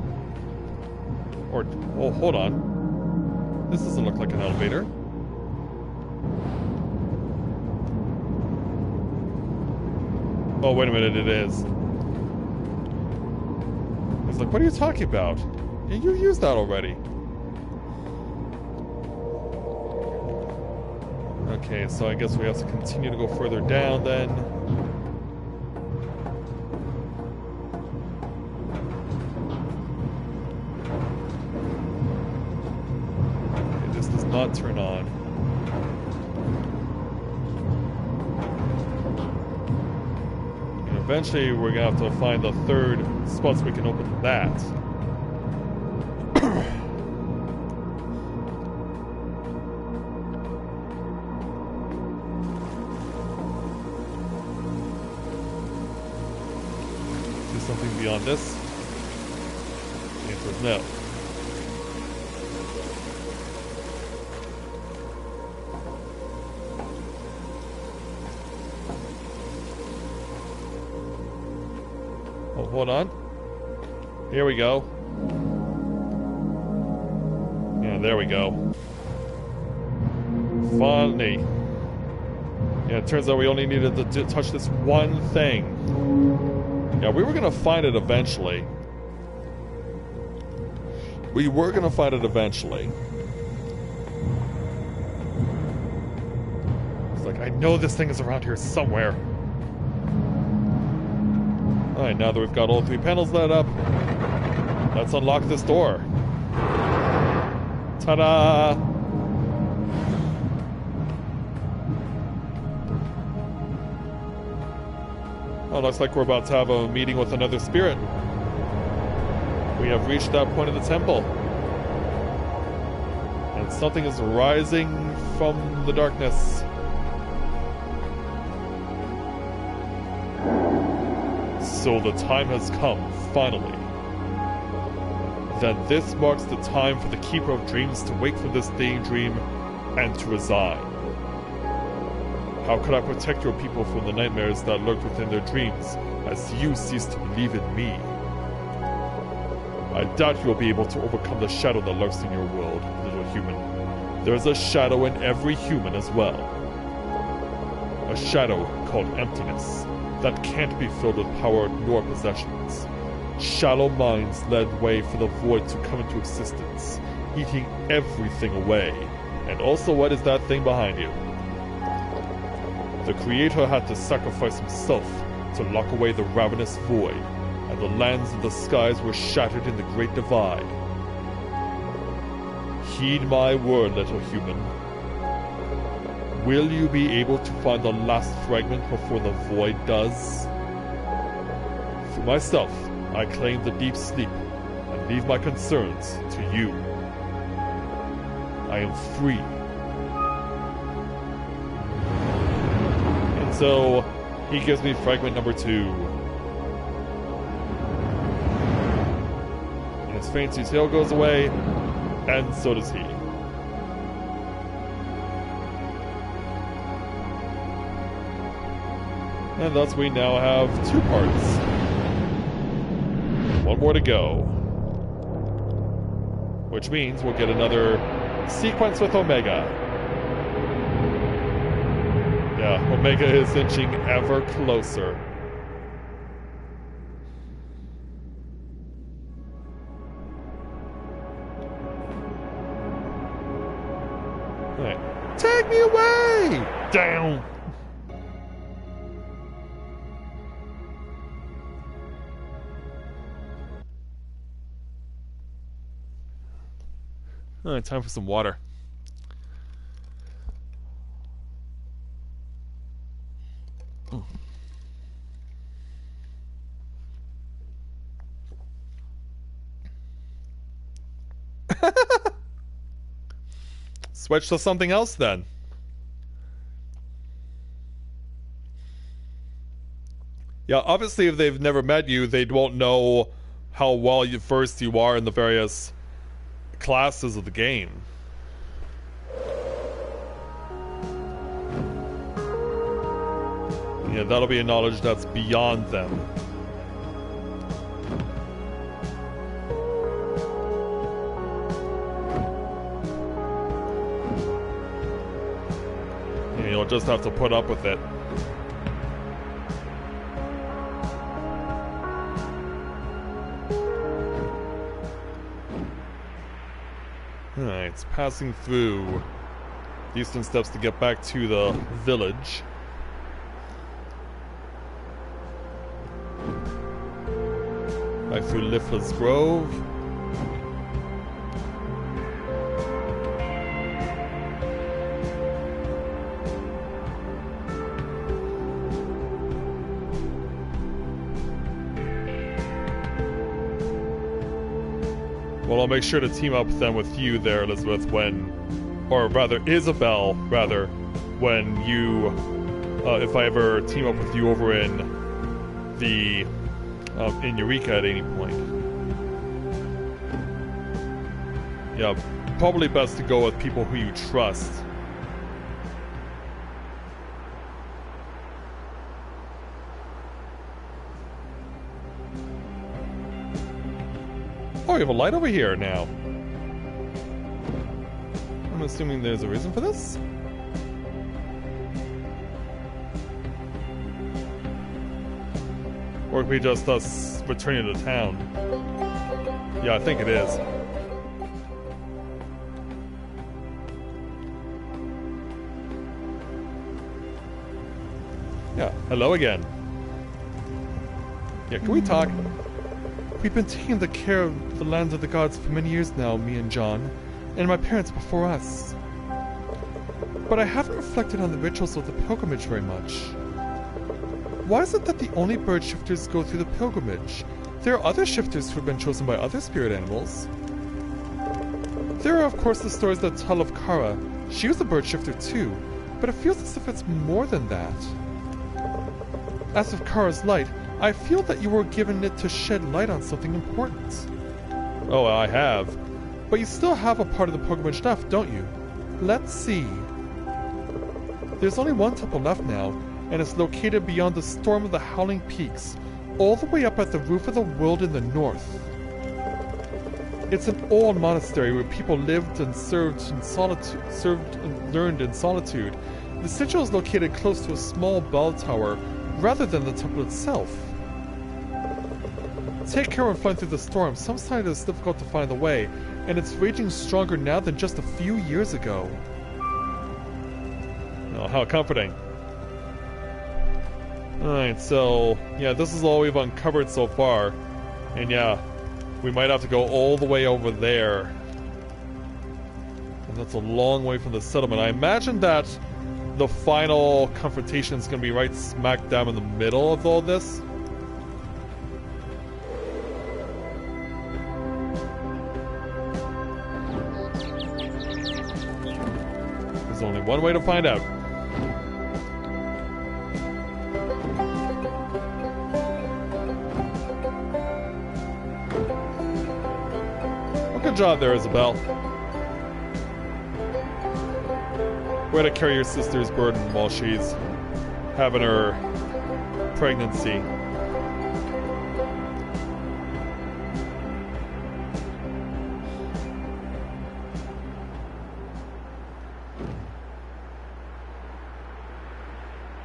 Or, oh, hold on. This doesn't look like an elevator. Oh, wait a minute, it is. It's like, what are you talking about? Yeah, you used that already. Okay, so I guess we have to continue to go further down then. Okay, this does not turn on. And eventually we're gonna have to find the third spot so we can open that. Something beyond this? The answer is no. Oh, hold on. Here we go. Yeah, there we go. Finally. Yeah, it turns out we only needed to touch this one thing. Yeah, we were gonna find it eventually. It's like, I know this thing is around here somewhere. Alright, now that we've got all three panels lit up, let's unlock this door. Ta-da! Oh, looks like we're about to have a meeting with another spirit. We have reached that point of the temple. And something is rising from the darkness. So the time has come, finally. Then this marks the time for the Keeper of Dreams to wake from this daydream and to resign. How could I protect your people from the nightmares that lurked within their dreams, as you cease to believe in me? I doubt you will be able to overcome the shadow that lurks in your world, little human. There is a shadow in every human as well. A shadow called emptiness, that can't be filled with power nor possessions. Shallow minds led way for the void to come into existence, eating everything away. And also, what is that thing behind you? The Creator had to sacrifice himself to lock away the ravenous void, and the lands and the skies were shattered in the Great Divide. Heed my word, little human. Will you be able to find the last fragment before the void does? For myself, I claim the deep sleep, and leave my concerns to you. I am free. So, he gives me fragment number 2. And his fancy tail goes away, and so does he. And thus we now have 2 parts. One more to go. Which means we'll get another sequence with Omega. Yeah, Omega is inching ever closer. Alright. Take me away! Down! Alright, time for some water. Switch to something else then. Yeah, obviously if they've never met you, they won't know how well versed you are in the various classes of the game. Yeah, that'll be a knowledge that's beyond them. And you'll just have to put up with it. Alright, it's passing through the eastern steps to get back to the village. Back through Lifla's Grove. Well, I'll make sure to team up then with you there, Elizabeth, when... Or rather, Isabel, rather, when you... if I ever team up with you over in the... in Eureka at any point. Yeah, probably best to go with people who you trust. Oh, you have a light over here now. I'm assuming there's a reason for this? Or it could be just us returning to town. Yeah, I think it is. Yeah, hello again. Yeah, can we talk? We've been taking the care of the lands of the gods for many years now, me and John, and my parents before us. But I haven't reflected on the rituals of the pilgrimage very much. Why is it that the only bird shifters go through the pilgrimage? There are other shifters who have been chosen by other spirit animals. There are of course the stories that tell of Kara. She was a bird shifter too, but it feels as if it's more than that. As with Kara's light, I feel that you were given it to shed light on something important. Oh, I have. But you still have a part of the pilgrimage left, don't you? Let's see. There's only one temple left now, and it's located beyond the storm of the Howling Peaks, all the way up at the roof of the world in the north. It's an old monastery where people lived and served and learned in solitude. The sigil is located close to a small bell tower, rather than the temple itself. Take care when flying through the storm. Sometimes it's difficult to find the way, and it's raging stronger now than just a few years ago. Oh, how comforting. Alright, so, yeah, this is all we've uncovered so far. And yeah, we might have to go all the way over there. And that's a long way from the settlement. I imagine that the final confrontation is going to be right smack dab in the middle of all this. There's only one way to find out. Well, good job there, Isabel. Way to carry your sister's burden while she's having her pregnancy.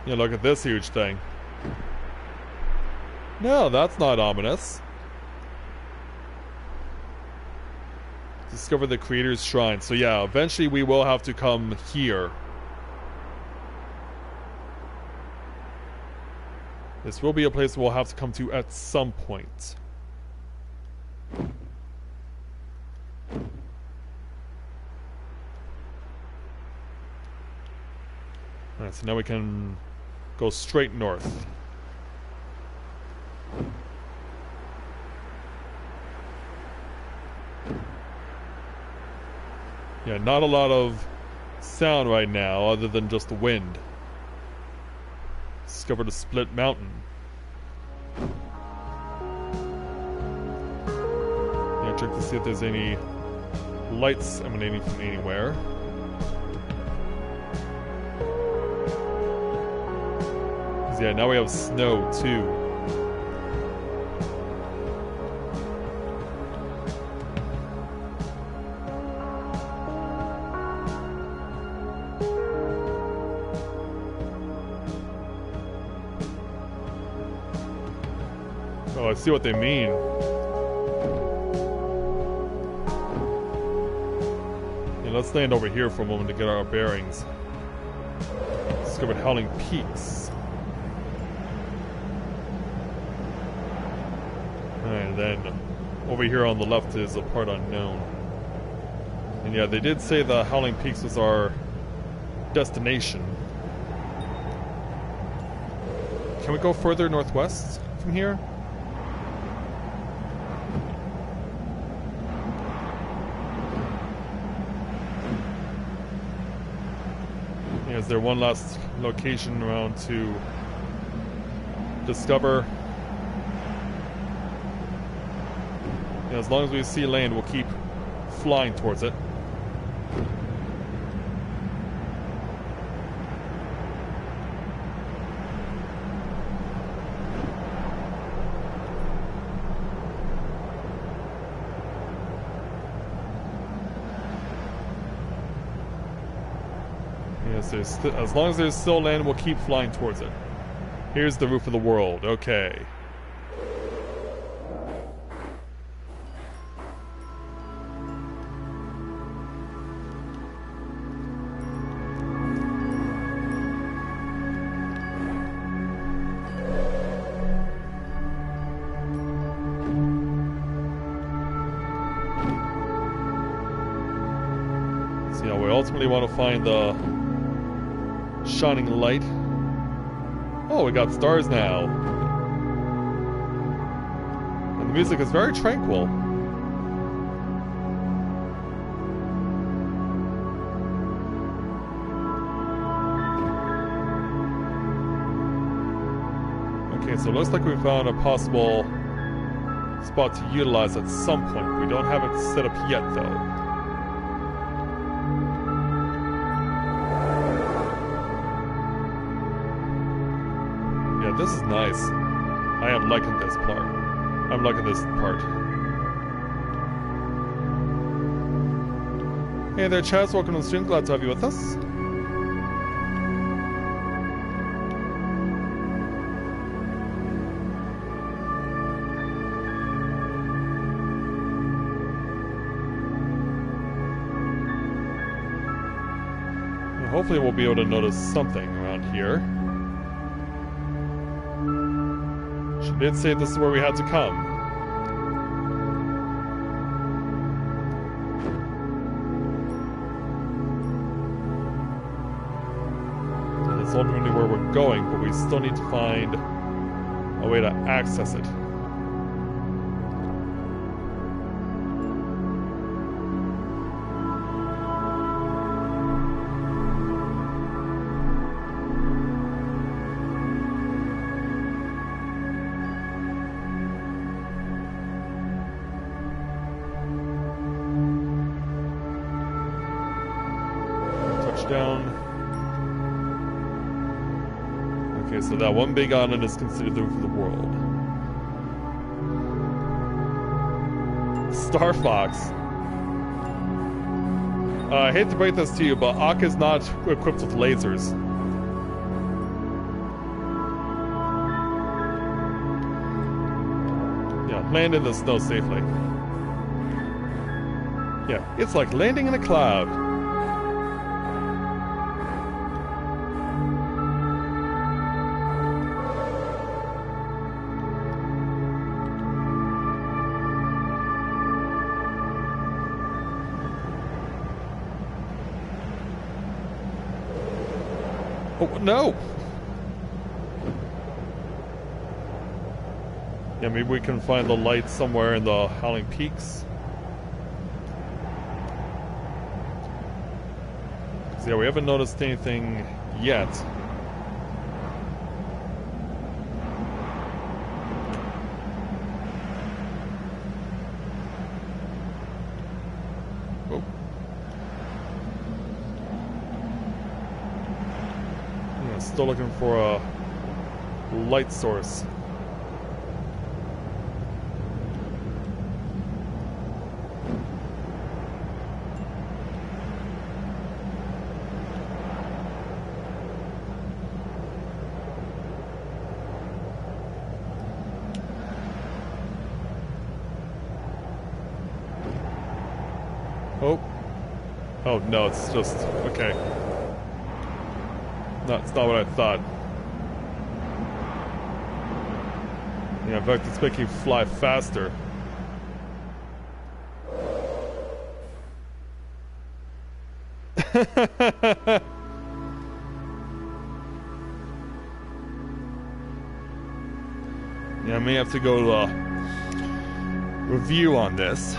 Yeah, look at this huge thing. No, that's not ominous. Discover the creator's shrine. So yeah, eventually we will have to come here. This will be a place we'll have to come to at some point. Alright, so now we can go straight north. Yeah, not a lot of sound right now other than just the wind. Discovered a split mountain. Yeah, check to see if there's any lights emanating from anywhere. Yeah, now we have snow too. Oh, I see what they mean. Yeah, let's land over here for a moment to get our bearings. Discovered Howling Peaks. And then over here on the left is a part unknown. And yeah, they did say the Howling Peaks was our destination. Can we go further northwest from here? Yeah, is there one last location around to discover? As long as we see land, we'll keep flying towards it. Yes, as long as there's still land, we'll keep flying towards it. Here's the roof of the world. Okay. Ultimately want to find the shining light. Oh, we got stars now. And the music is very tranquil. Okay, so it looks like we found a possible spot to utilize at some point. We don't have it set up yet, though. This is nice. I am liking this part. I'm liking this part. Hey there, Chaz. Welcome to the stream. Glad to have you with us. And hopefully we'll be able to notice something around here. She did say this is where we had to come. And it's ultimately where we're going, but we still need to find a way to access it. Okay, so that one big island is considered the roof of the world. Star Fox. I hate to break this to you, but Ak is not equipped with lasers. Land in the snow safely. Yeah, it's like landing in a cloud. Oh, no! Yeah, maybe we can find the light somewhere in the Howling Peaks. So yeah, we haven't noticed anything yet. Oh. Yeah, still looking for a light source. Oh. Oh, no, it's just... okay. No, it's not what I thought. Yeah, in fact, it's making you fly faster. Yeah, I may have to go to a review on this.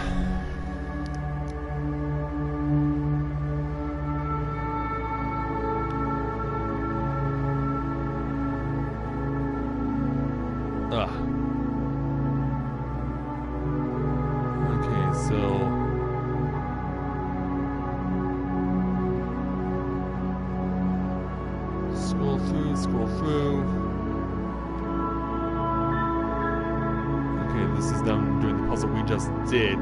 Okay, so... scroll through. Okay, this is them doing the puzzle we just did.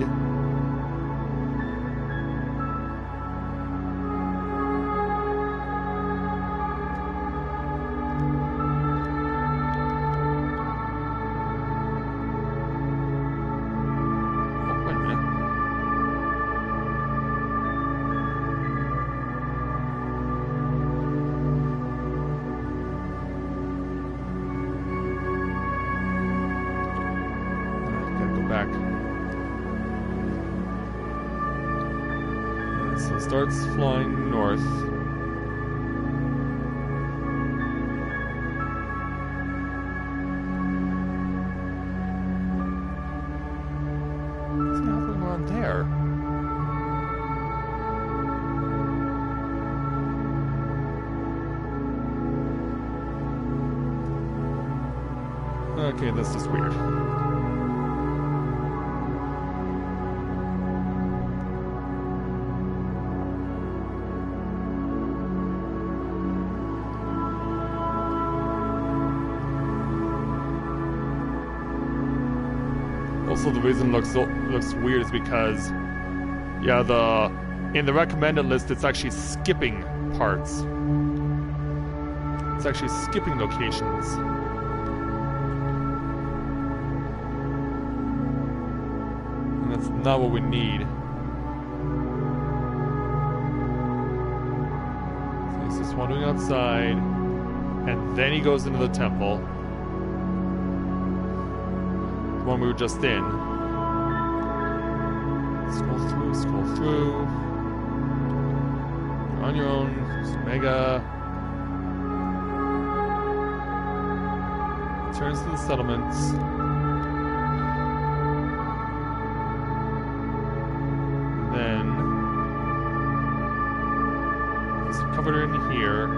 Back. So it starts flying north. What's happening on there? Okay, this is weird. Also, the reason it looks weird is because, yeah, in the recommended list, it's actually skipping parts. It's actually skipping locations. And that's not what we need. So he's just wandering outside, and then he goes into the temple. The one we were just in. Scroll through. You're on your own. There's Omega. Returns to the settlements. Then he's covered in here.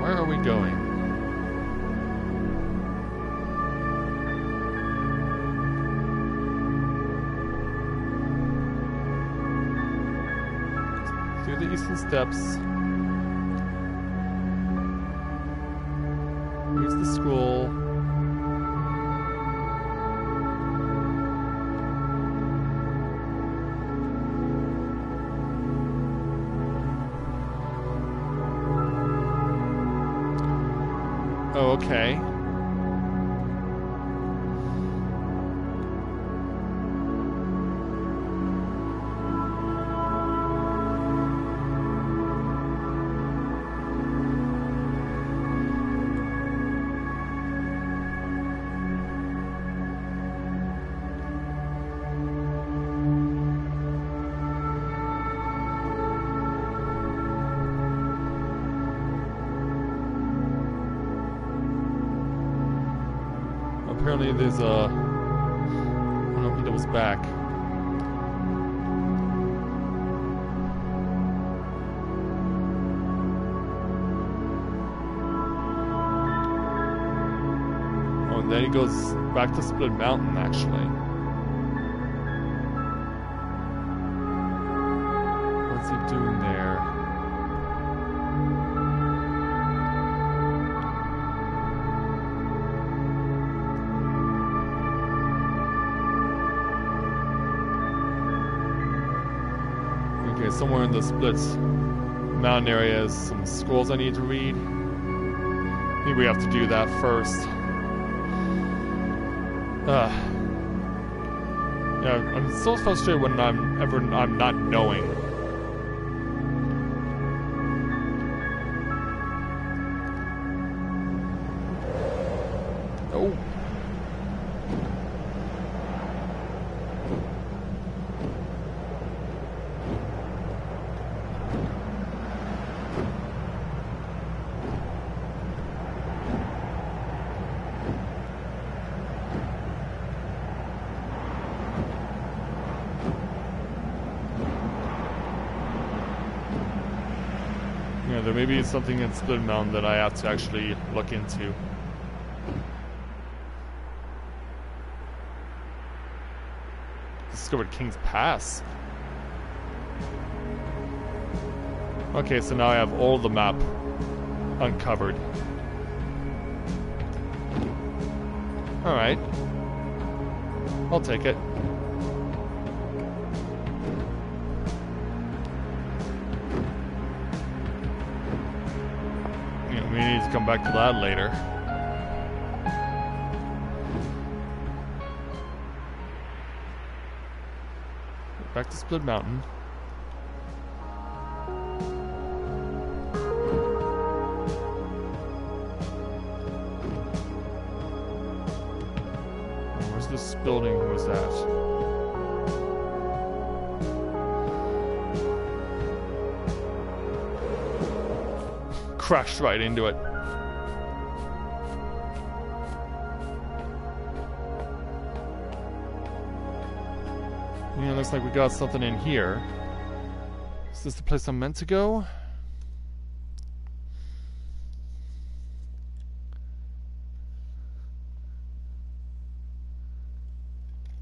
Where are we going? Through the eastern steps. Here's the school. Oh, okay. Apparently there's a... I don't know if that was back. Oh, and then he goes back to Split Mountain, actually. What's he doing there? Okay, somewhere in the Splits Mountain area is some scrolls I need to read. Maybe we have to do that first. Yeah, I'm so frustrated when I'm not knowing. Oh. Yeah, there may be something in Split Mountain that I have to actually look into. Discovered King's Pass. Okay, so now I have all the map uncovered. Alright. I'll take it. We need to come back to that later. Back to Split Mountain. Where's this building? Was that? Crashed right into it. Yeah, looks like we got something in here. Is this the place I'm meant to go?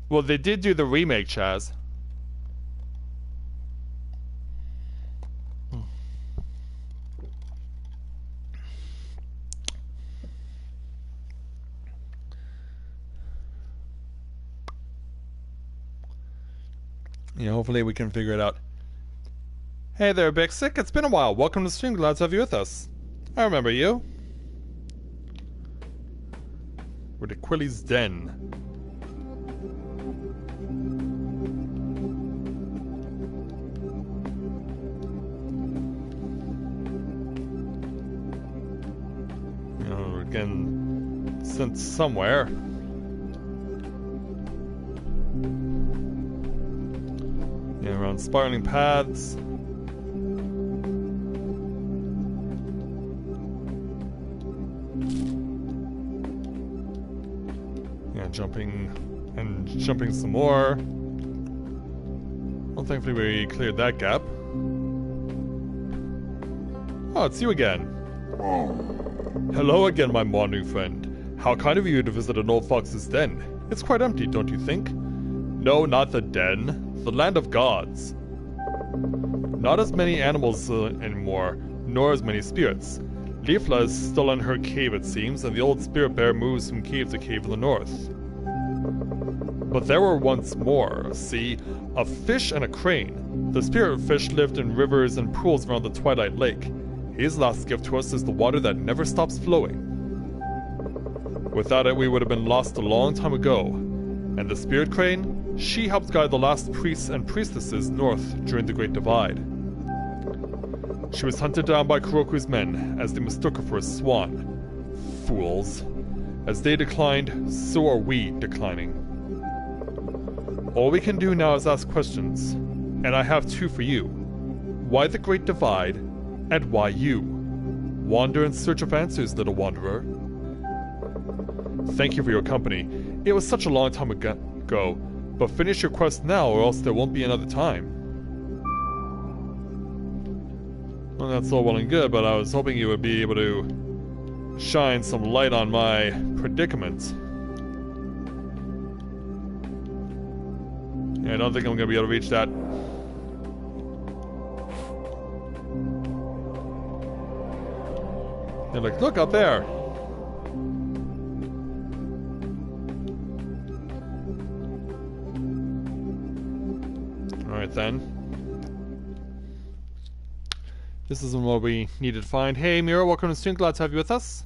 Well, they did do the remake, Chaz. Yeah, hopefully we can figure it out. Hey there, Bixic. It's been a while. Welcome to the stream. Glad to have you with us. I remember you. We're at Quilly's Den. You know, we're getting sent somewhere. Around spiraling paths. Yeah, jumping some more. Well, thankfully we cleared that gap. Oh, it's you again. Hello again, my wandering friend. How kind of you to visit an old fox's den. It's quite empty, don't you think? No, not the den. The land of gods. Not as many animals anymore, nor as many spirits. Leafla is still in her cave, it seems, and the old spirit bear moves from cave to cave in the north. But there were once more, see, a fish and a crane. The spirit fish lived in rivers and pools around the Twilight Lake. His last gift to us is the water that never stops flowing. Without it, we would have been lost a long time ago. And the Spirit Crane, she helped guide the last priests and priestesses north during the Great Divide. She was hunted down by Kuroku's men as they mistook her for a swan. Fools. As they declined, so are we declining. All we can do now is ask questions, and I have two for you. Why the Great Divide, and why you? Wander in search of answers, little wanderer. Thank you for your company. It was such a long time ago, but finish your quest now or else there won't be another time. Well, that's all well and good, but I was hoping you would be able to shine some light on my predicament. Yeah, I don't think I'm going to be able to reach that. They're like, look up there! Alright then. This isn't what we needed to find. Hey Mira, welcome to the stream. Glad to have you with us.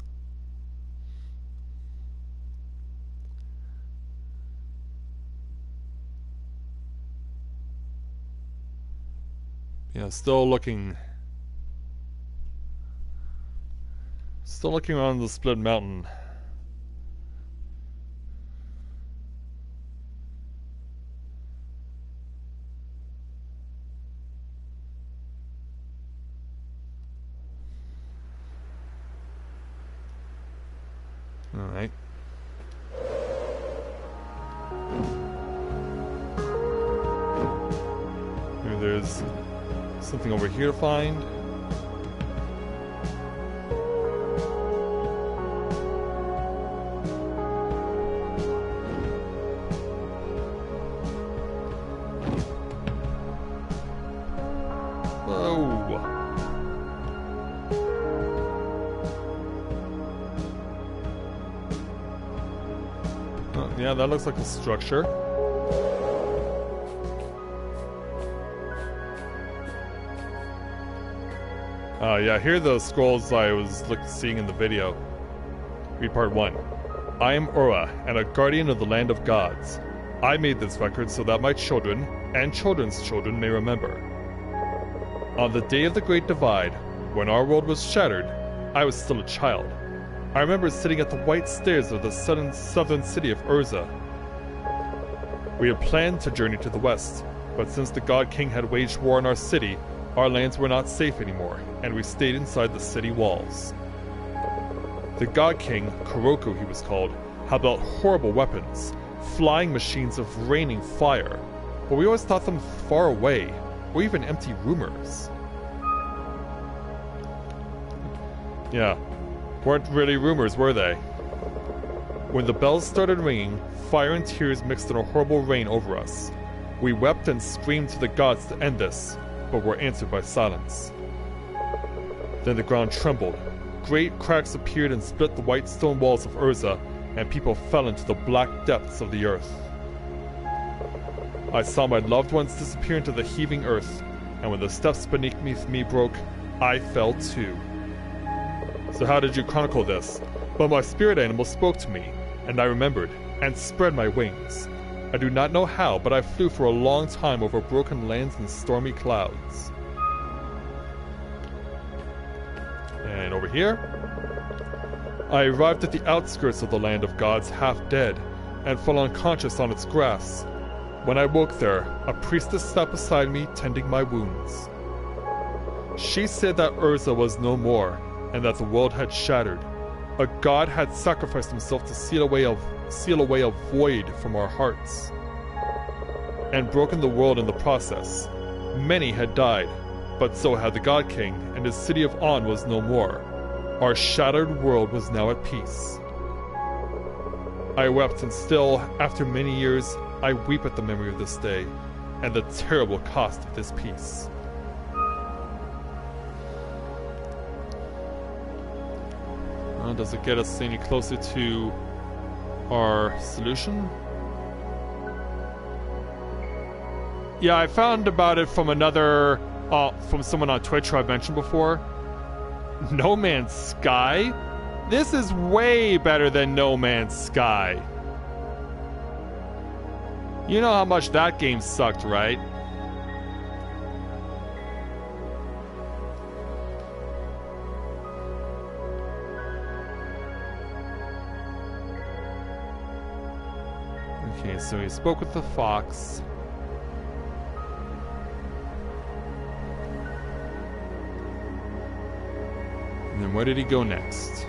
Yeah, still looking around the split mountain. Alright. Maybe there's something over here to find. Yeah, that looks like a structure. Yeah, here are the scrolls I was seeing in the video. Read part 1. I am Aura, and a guardian of the land of gods. I made this record so that my children, and children's children, may remember. On the day of the Great Divide, when our world was shattered, I was still a child. I remember sitting at the white stairs of the southern city of Urza. We had planned to journey to the west, but since the God King had waged war on our city, our lands were not safe anymore, and we stayed inside the city walls. The God King, Kuroku he was called, had built horrible weapons, flying machines of raining fire, but we always thought them far away, or even empty rumors. Yeah. Weren't really rumors, were they? When the bells started ringing, fire and tears mixed in a horrible rain over us. We wept and screamed to the gods to end this, but were answered by silence. Then the ground trembled. Great cracks appeared and split the white stone walls of Urza, and people fell into the black depths of the earth. I saw my loved ones disappear into the heaving earth, and when the steps beneath me broke, I fell too. So how did you chronicle this? But my spirit animal spoke to me, and I remembered, and spread my wings. I do not know how, but I flew for a long time over broken lands and stormy clouds. And over here, I arrived at the outskirts of the land of gods half dead, and fell unconscious on its grass. When I woke there, a priestess sat beside me tending my wounds. She said that Urza was no more, and that the world had shattered. A god had sacrificed himself to seal away a void from our hearts, and broken the world in the process. Many had died, but so had the God King, and his city of On was no more. Our shattered world was now at peace. I wept, and still, after many years, I weep at the memory of this day, and the terrible cost of this peace. Does it get us any closer to our solution? Yeah, I found about it from from someone on Twitch who I've mentioned before. No Man's Sky? This is way better than No Man's Sky. You know how much that game sucked, right? Okay, so he spoke with the fox. And then where did he go next?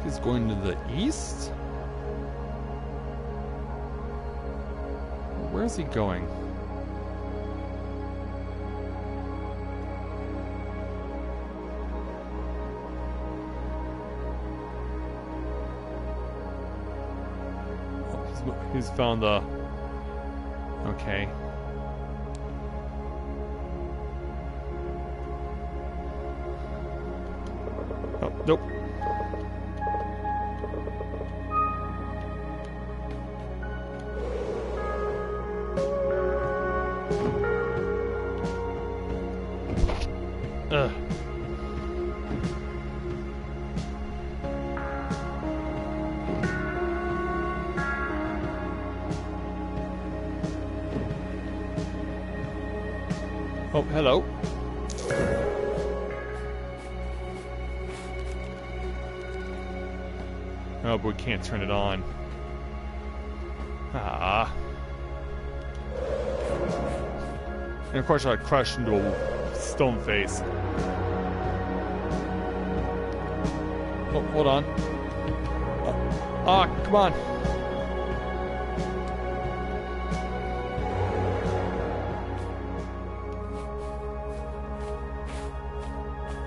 He's going to the east? Where's he going? Oh, he's found the... Okay. Oh, nope. Ugh. Oh, hello. Oh, but we can't turn it on. Ah. And of course I crushed into a stone face. Oh, hold on. Ah, come on.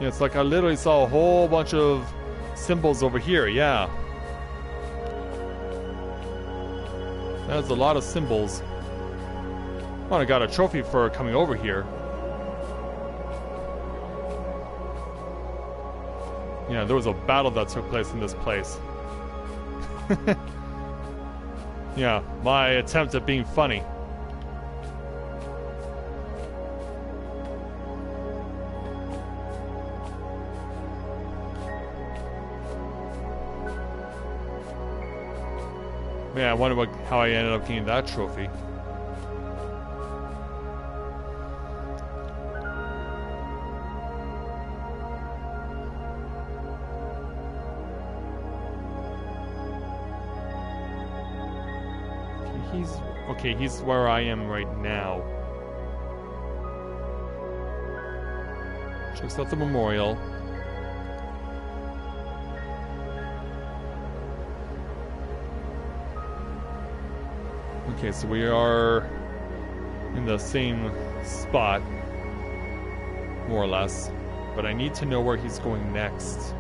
Yeah, it's like I literally saw a whole bunch of symbols over here, yeah. That's a lot of symbols. Oh, I got a trophy for coming over here. Yeah, there was a battle that took place in this place. Yeah, my attempt at being funny. Yeah, I wonder how I ended up getting that trophy. He's where I am right now. Checks out the memorial. Okay, so we are in the same spot, more or less, but I need to know where he's going next.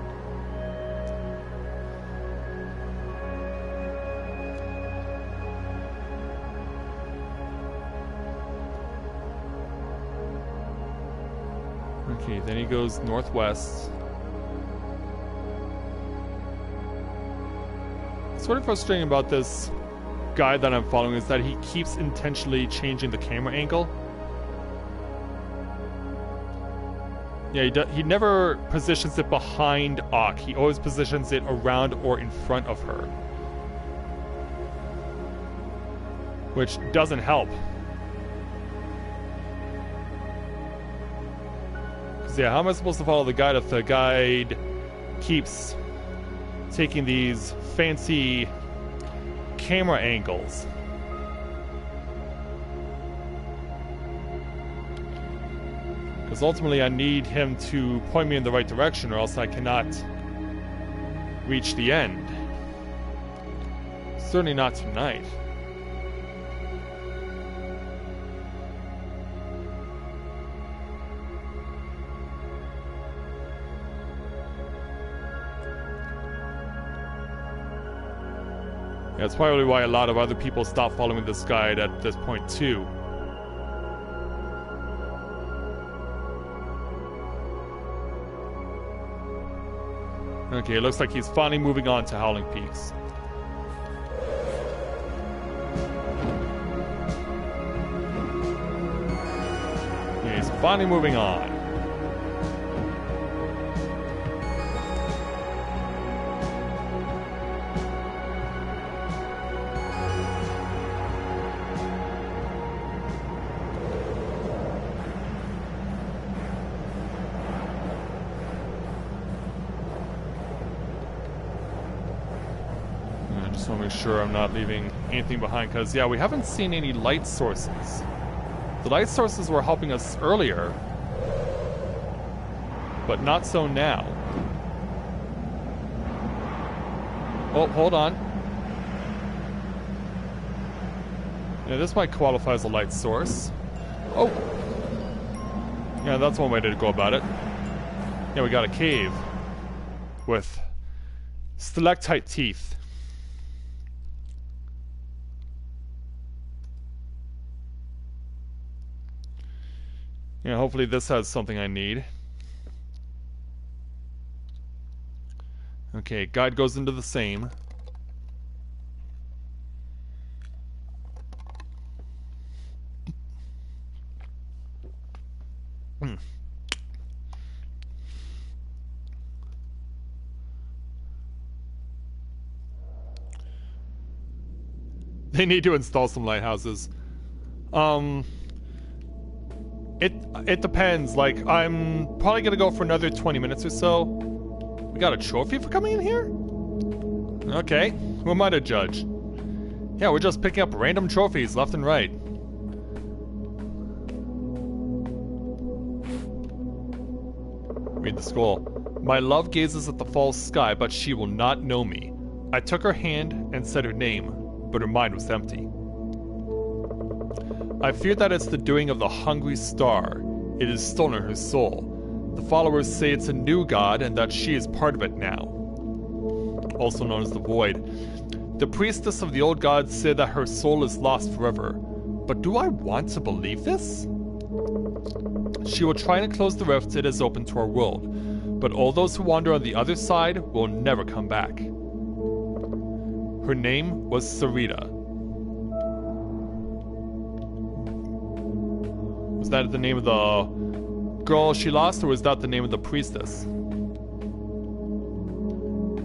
Okay, then he goes northwest. What's sort of frustrating about this guide that I'm following is that he keeps intentionally changing the camera angle. Yeah, he never positions it behind Ak. He always positions it around or in front of her, which doesn't help. Yeah, how am I supposed to follow the guide if the guide keeps taking these fancy camera angles? Because ultimately I need him to point me in the right direction or else I cannot reach the end. Certainly not tonight. That's probably why a lot of other people stop following this guide at this point too. Okay, it looks like he's finally moving on to Howling Peaks. finally moving on. I just want to make sure I'm not leaving anything behind, because, yeah, we haven't seen any light sources. The light sources were helping us earlier, but not so now. Oh, hold on. Yeah, this might qualify as a light source. Oh! Yeah, that's one way to go about it. Yeah, we got a cave with stalactite teeth. Yeah, hopefully this has something I need. Okay, guide goes into the same. They need to install some lighthouses. It depends. Like, I'm probably gonna go for another 20 minutes or so. We got a trophy for coming in here? Okay, who am I to judge? Yeah, we're just picking up random trophies left and right. Read the scroll. My love gazes at the false sky, but she will not know me. I took her hand and said her name, but her mind was empty. I fear that it's the doing of the hungry star. It has stolen her soul. The followers say it's a new god and that she is part of it now. Also known as the Void. The priestess of the old god said that her soul is lost forever. But do I want to believe this? She will try and close the rift it has opened to our world, but all those who wander on the other side will never come back. Her name was Sarita. Was that the name of the girl she lost, or was that the name of the priestess?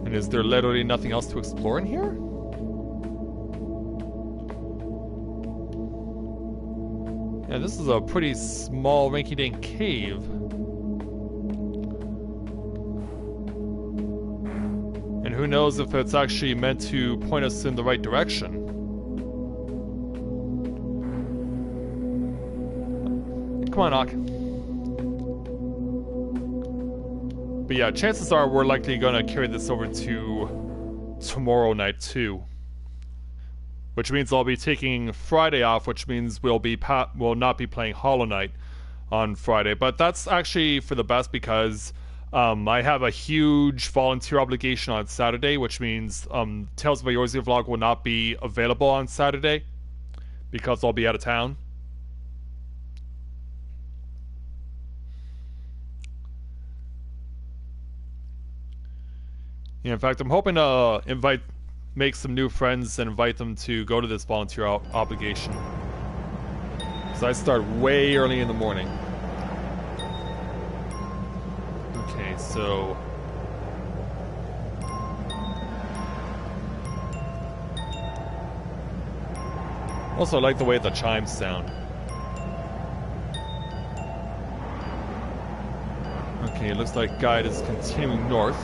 And is there literally nothing else to explore in here? Yeah, this is a pretty small rinky-dink cave. And who knows if it's actually meant to point us in the right direction. Come on, Nock. But yeah, chances are we're likely gonna carry this over to tomorrow night too. Which means I'll be taking Friday off, which means we'll not be playing Hollow Knight on Friday. But that's actually for the best, because I have a huge volunteer obligation on Saturday, which means Tales of Eorzea vlog will not be available on Saturday because I'll be out of town. Yeah, in fact, I'm hoping to make some new friends and invite them to go to this volunteer obligation. So I start way early in the morning. Okay, so... Also, I like the way the chimes sound. Okay, it looks like guide is continuing north.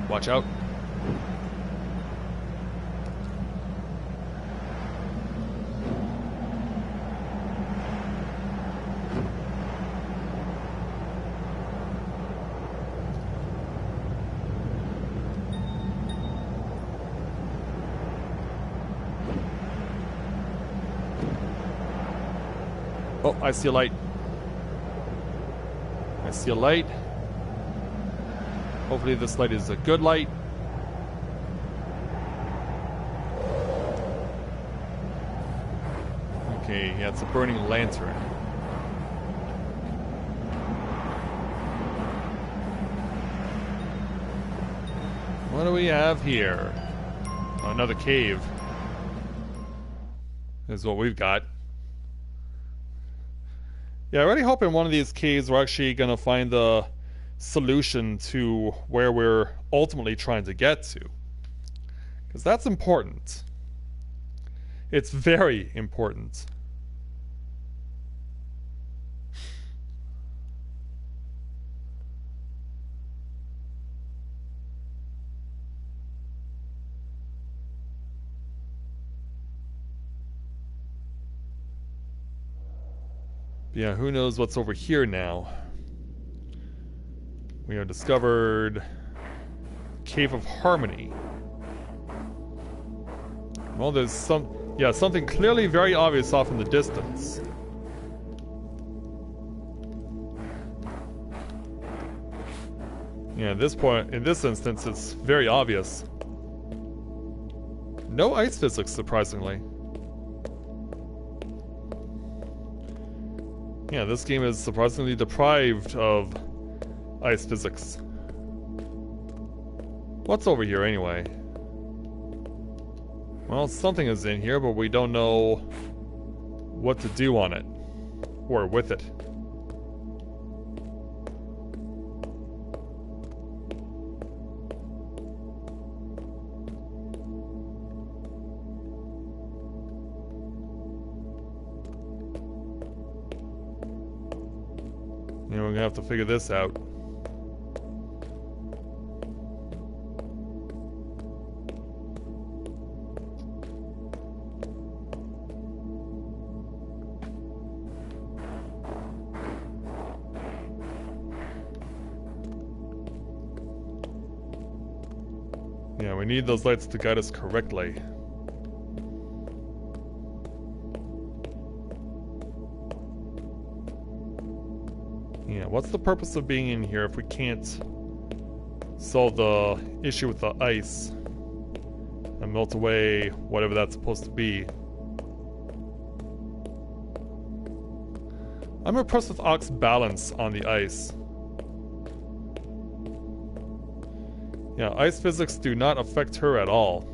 Watch out. Oh, I see a light. I see a light. Hopefully this light is a good light. Okay, yeah, it's a burning lantern. What do we have here? Oh, another cave. This is what we've got. Yeah, I really hope in one of these caves we're actually gonna find the solution to where we're ultimately trying to get to. Because that's important. It's very important. Yeah, who knows what's over here now. We have discovered Cave of Harmony. Well, there's something clearly very obvious off in the distance. Yeah, at this point, in this instance, it's very obvious. No ice physics, surprisingly. Yeah, this game is surprisingly deprived of ice physics. What's over here anyway? Well, something is in here, but we don't know what to do on it. Or with it. Yeah, we're gonna have to figure this out. Yeah, we need those lights to guide us correctly. Yeah, what's the purpose of being in here if we can't solve the issue with the ice and melt away whatever that's supposed to be? I'm impressed with Ock's balance on the ice. Yeah, ice physics do not affect her at all.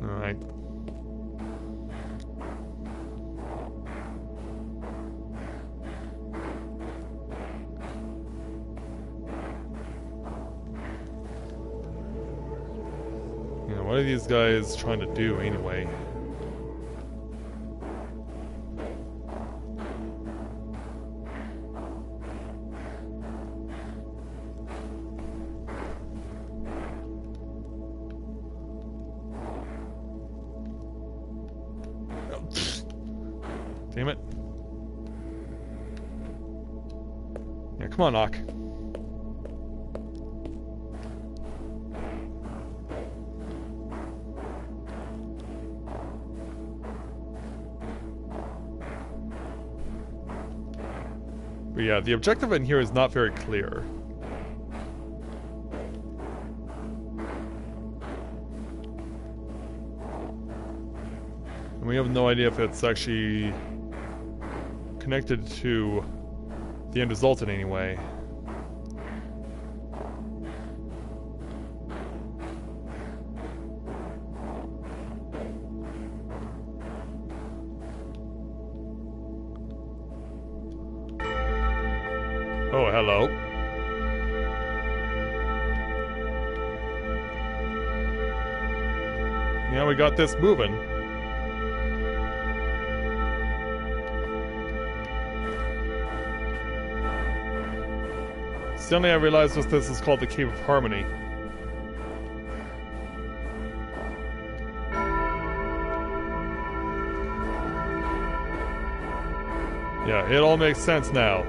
Alright. What are these guys trying to do anyway? Damn it. Yeah, come on, Ock. But yeah, the objective in here is not very clear. And we have no idea if it's actually connected to the end result in any way. Oh, hello. Yeah, we got this moving. Suddenly I realized this is called the Cave of Harmony. Yeah, it all makes sense now.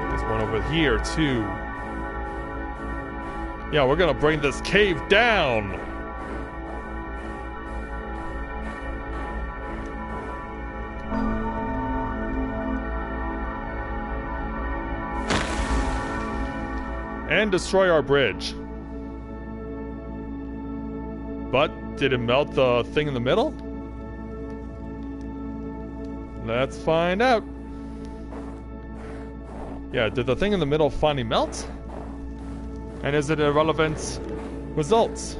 There's one over here, too. Yeah, we're gonna bring this cave down! And destroy our bridge. But, did it melt the thing in the middle? Let's find out. Yeah, did the thing in the middle finally melt? And is it irrelevant results?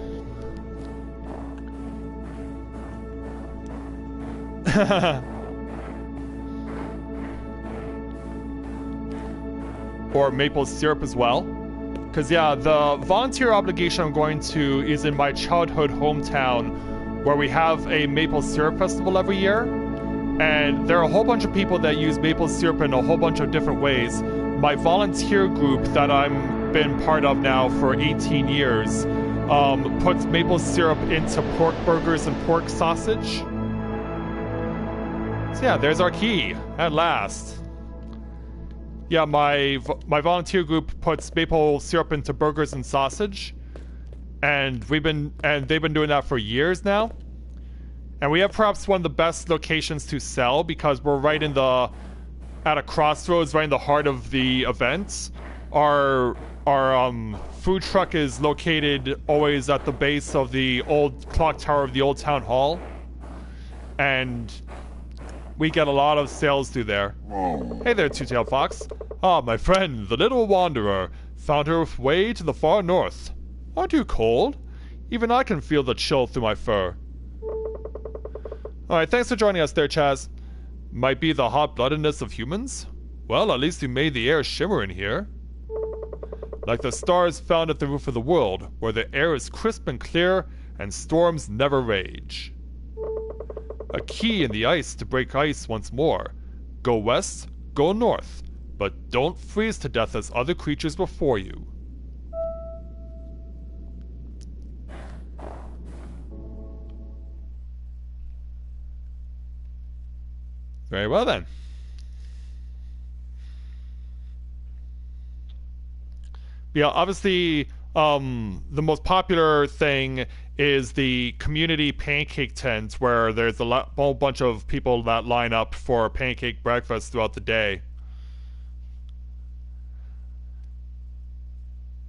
Or maple syrup as well. Because yeah, the volunteer obligation I'm going to is in my childhood hometown, where we have a maple syrup festival every year. And there are a whole bunch of people that use maple syrup in a whole bunch of different ways. My volunteer group that I'm been part of now for 18 years puts maple syrup into pork burgers and pork sausage. So yeah, there's our key, at last. Yeah, my volunteer group puts maple syrup into burgers and sausage, and they've been doing that for years now. And we have perhaps one of the best locations to sell because we're right at a crossroads, right in the heart of the event. Our food truck is located always at the base of the old clock tower of the old town hall, and we get a lot of sales through there. Hey there, Two-Tailed Fox. Ah, my friend, the little wanderer, found her way to the far north. Aren't you cold? Even I can feel the chill through my fur. Alright, thanks for joining us there, Chaz. Might be the hot-bloodedness of humans? Well, at least you made the air shimmer in here. Like the stars found at the roof of the world, where the air is crisp and clear, and storms never rage. A key in the ice to break ice once more. Go west, go north, but don't freeze to death as other creatures before you. Very well then. Yeah, obviously, the most popular thing is the community pancake tent, where there's a whole bunch of people that line up for pancake breakfast throughout the day.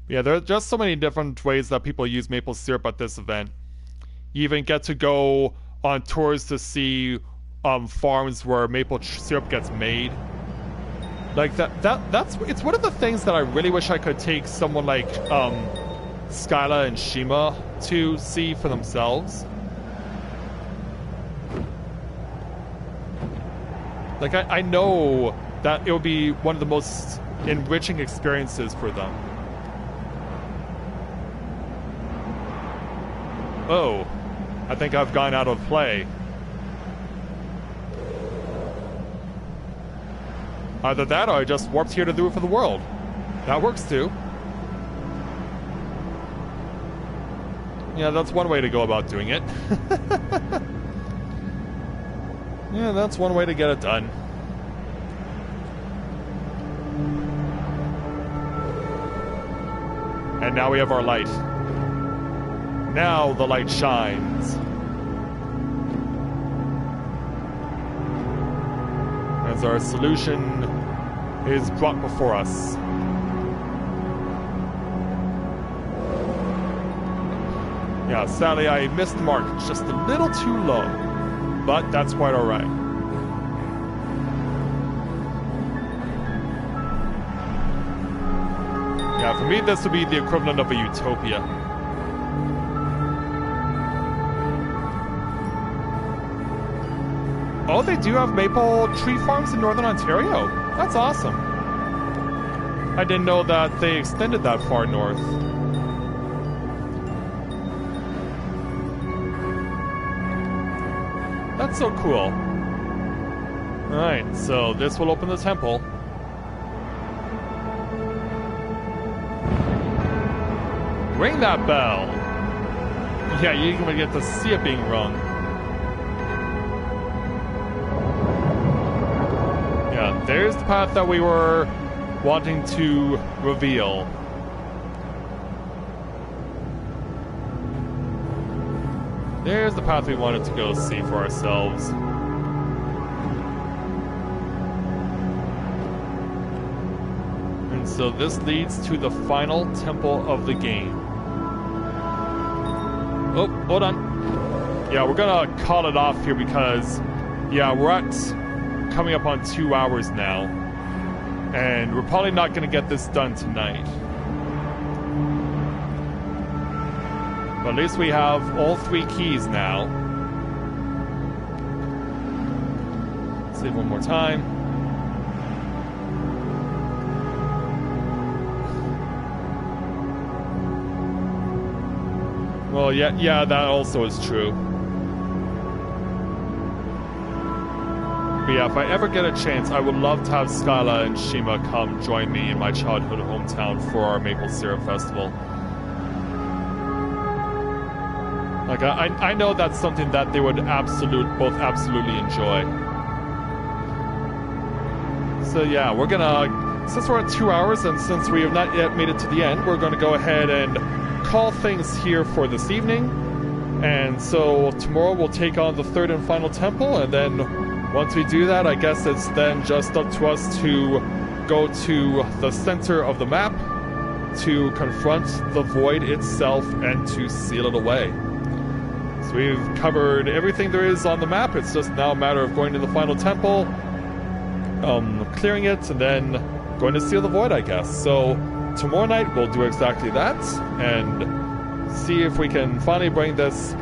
Yeah, there are just so many different ways that people use maple syrup at this event. You even get to go on tours to see farms where maple syrup gets made. Like it's one of the things that I really wish I could take someone like Skyla and Shima to see for themselves. Like I know that it would be one of the most enriching experiences for them. Oh, I think I've gone out of play. Either that or I just warped here to the roof of the world. That works too. Yeah, that's one way to go about doing it. Yeah, that's one way to get it done. And now we have our light. Now the light shines. As our solution is brought before us. Yeah, sadly I missed the mark just a little too low, but that's quite alright. Yeah, for me this would be the equivalent of a utopia. Oh, they do have maple tree farms in Northern Ontario. That's awesome. I didn't know that they extended that far north. That's so cool. Alright, so this will open the temple. Ring that bell! Yeah, you can get to see it being rung. Yeah, there's the path that we were wanting to reveal. There's the path we wanted to go see for ourselves. And so this leads to the final temple of the game. Oh, hold on. Yeah, we're gonna call it off here because, yeah, we're at coming up on 2 hours now. And we're probably not going to get this done tonight. But at least we have all 3 keys now. Save one more time. Well, yeah, that also is true. But yeah, if I ever get a chance, I would love to have Skyla and Shima come join me in my childhood hometown for our Maple Syrup Festival. Like, I know that's something that they would both absolutely enjoy. So yeah, we're gonna, since we're at 2 hours and since we have not yet made it to the end, we're gonna go ahead and call things here for this evening. And so tomorrow we'll take on the 3rd and final temple, and then once we do that, I guess it's then just up to us to go to the center of the map to confront the void itself and to seal it away. So we've covered everything there is on the map. It's just now a matter of going to the final temple, clearing it, and then going to seal the void, I guess. So tomorrow night we'll do exactly that and see if we can finally bring this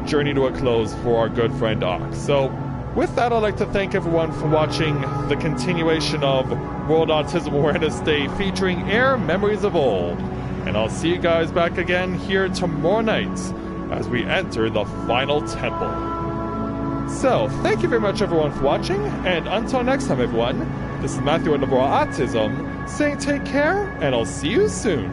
journey to a close for our good friend Ock. So with that, I'd like to thank everyone for watching the continuation of World Autism Awareness Day featuring Air Memories of Old. And I'll see you guys back again here tomorrow night as we enter the final temple. So, thank you very much everyone for watching, and until next time everyone, this is Matthew at Novaura Autism, saying take care, and I'll see you soon.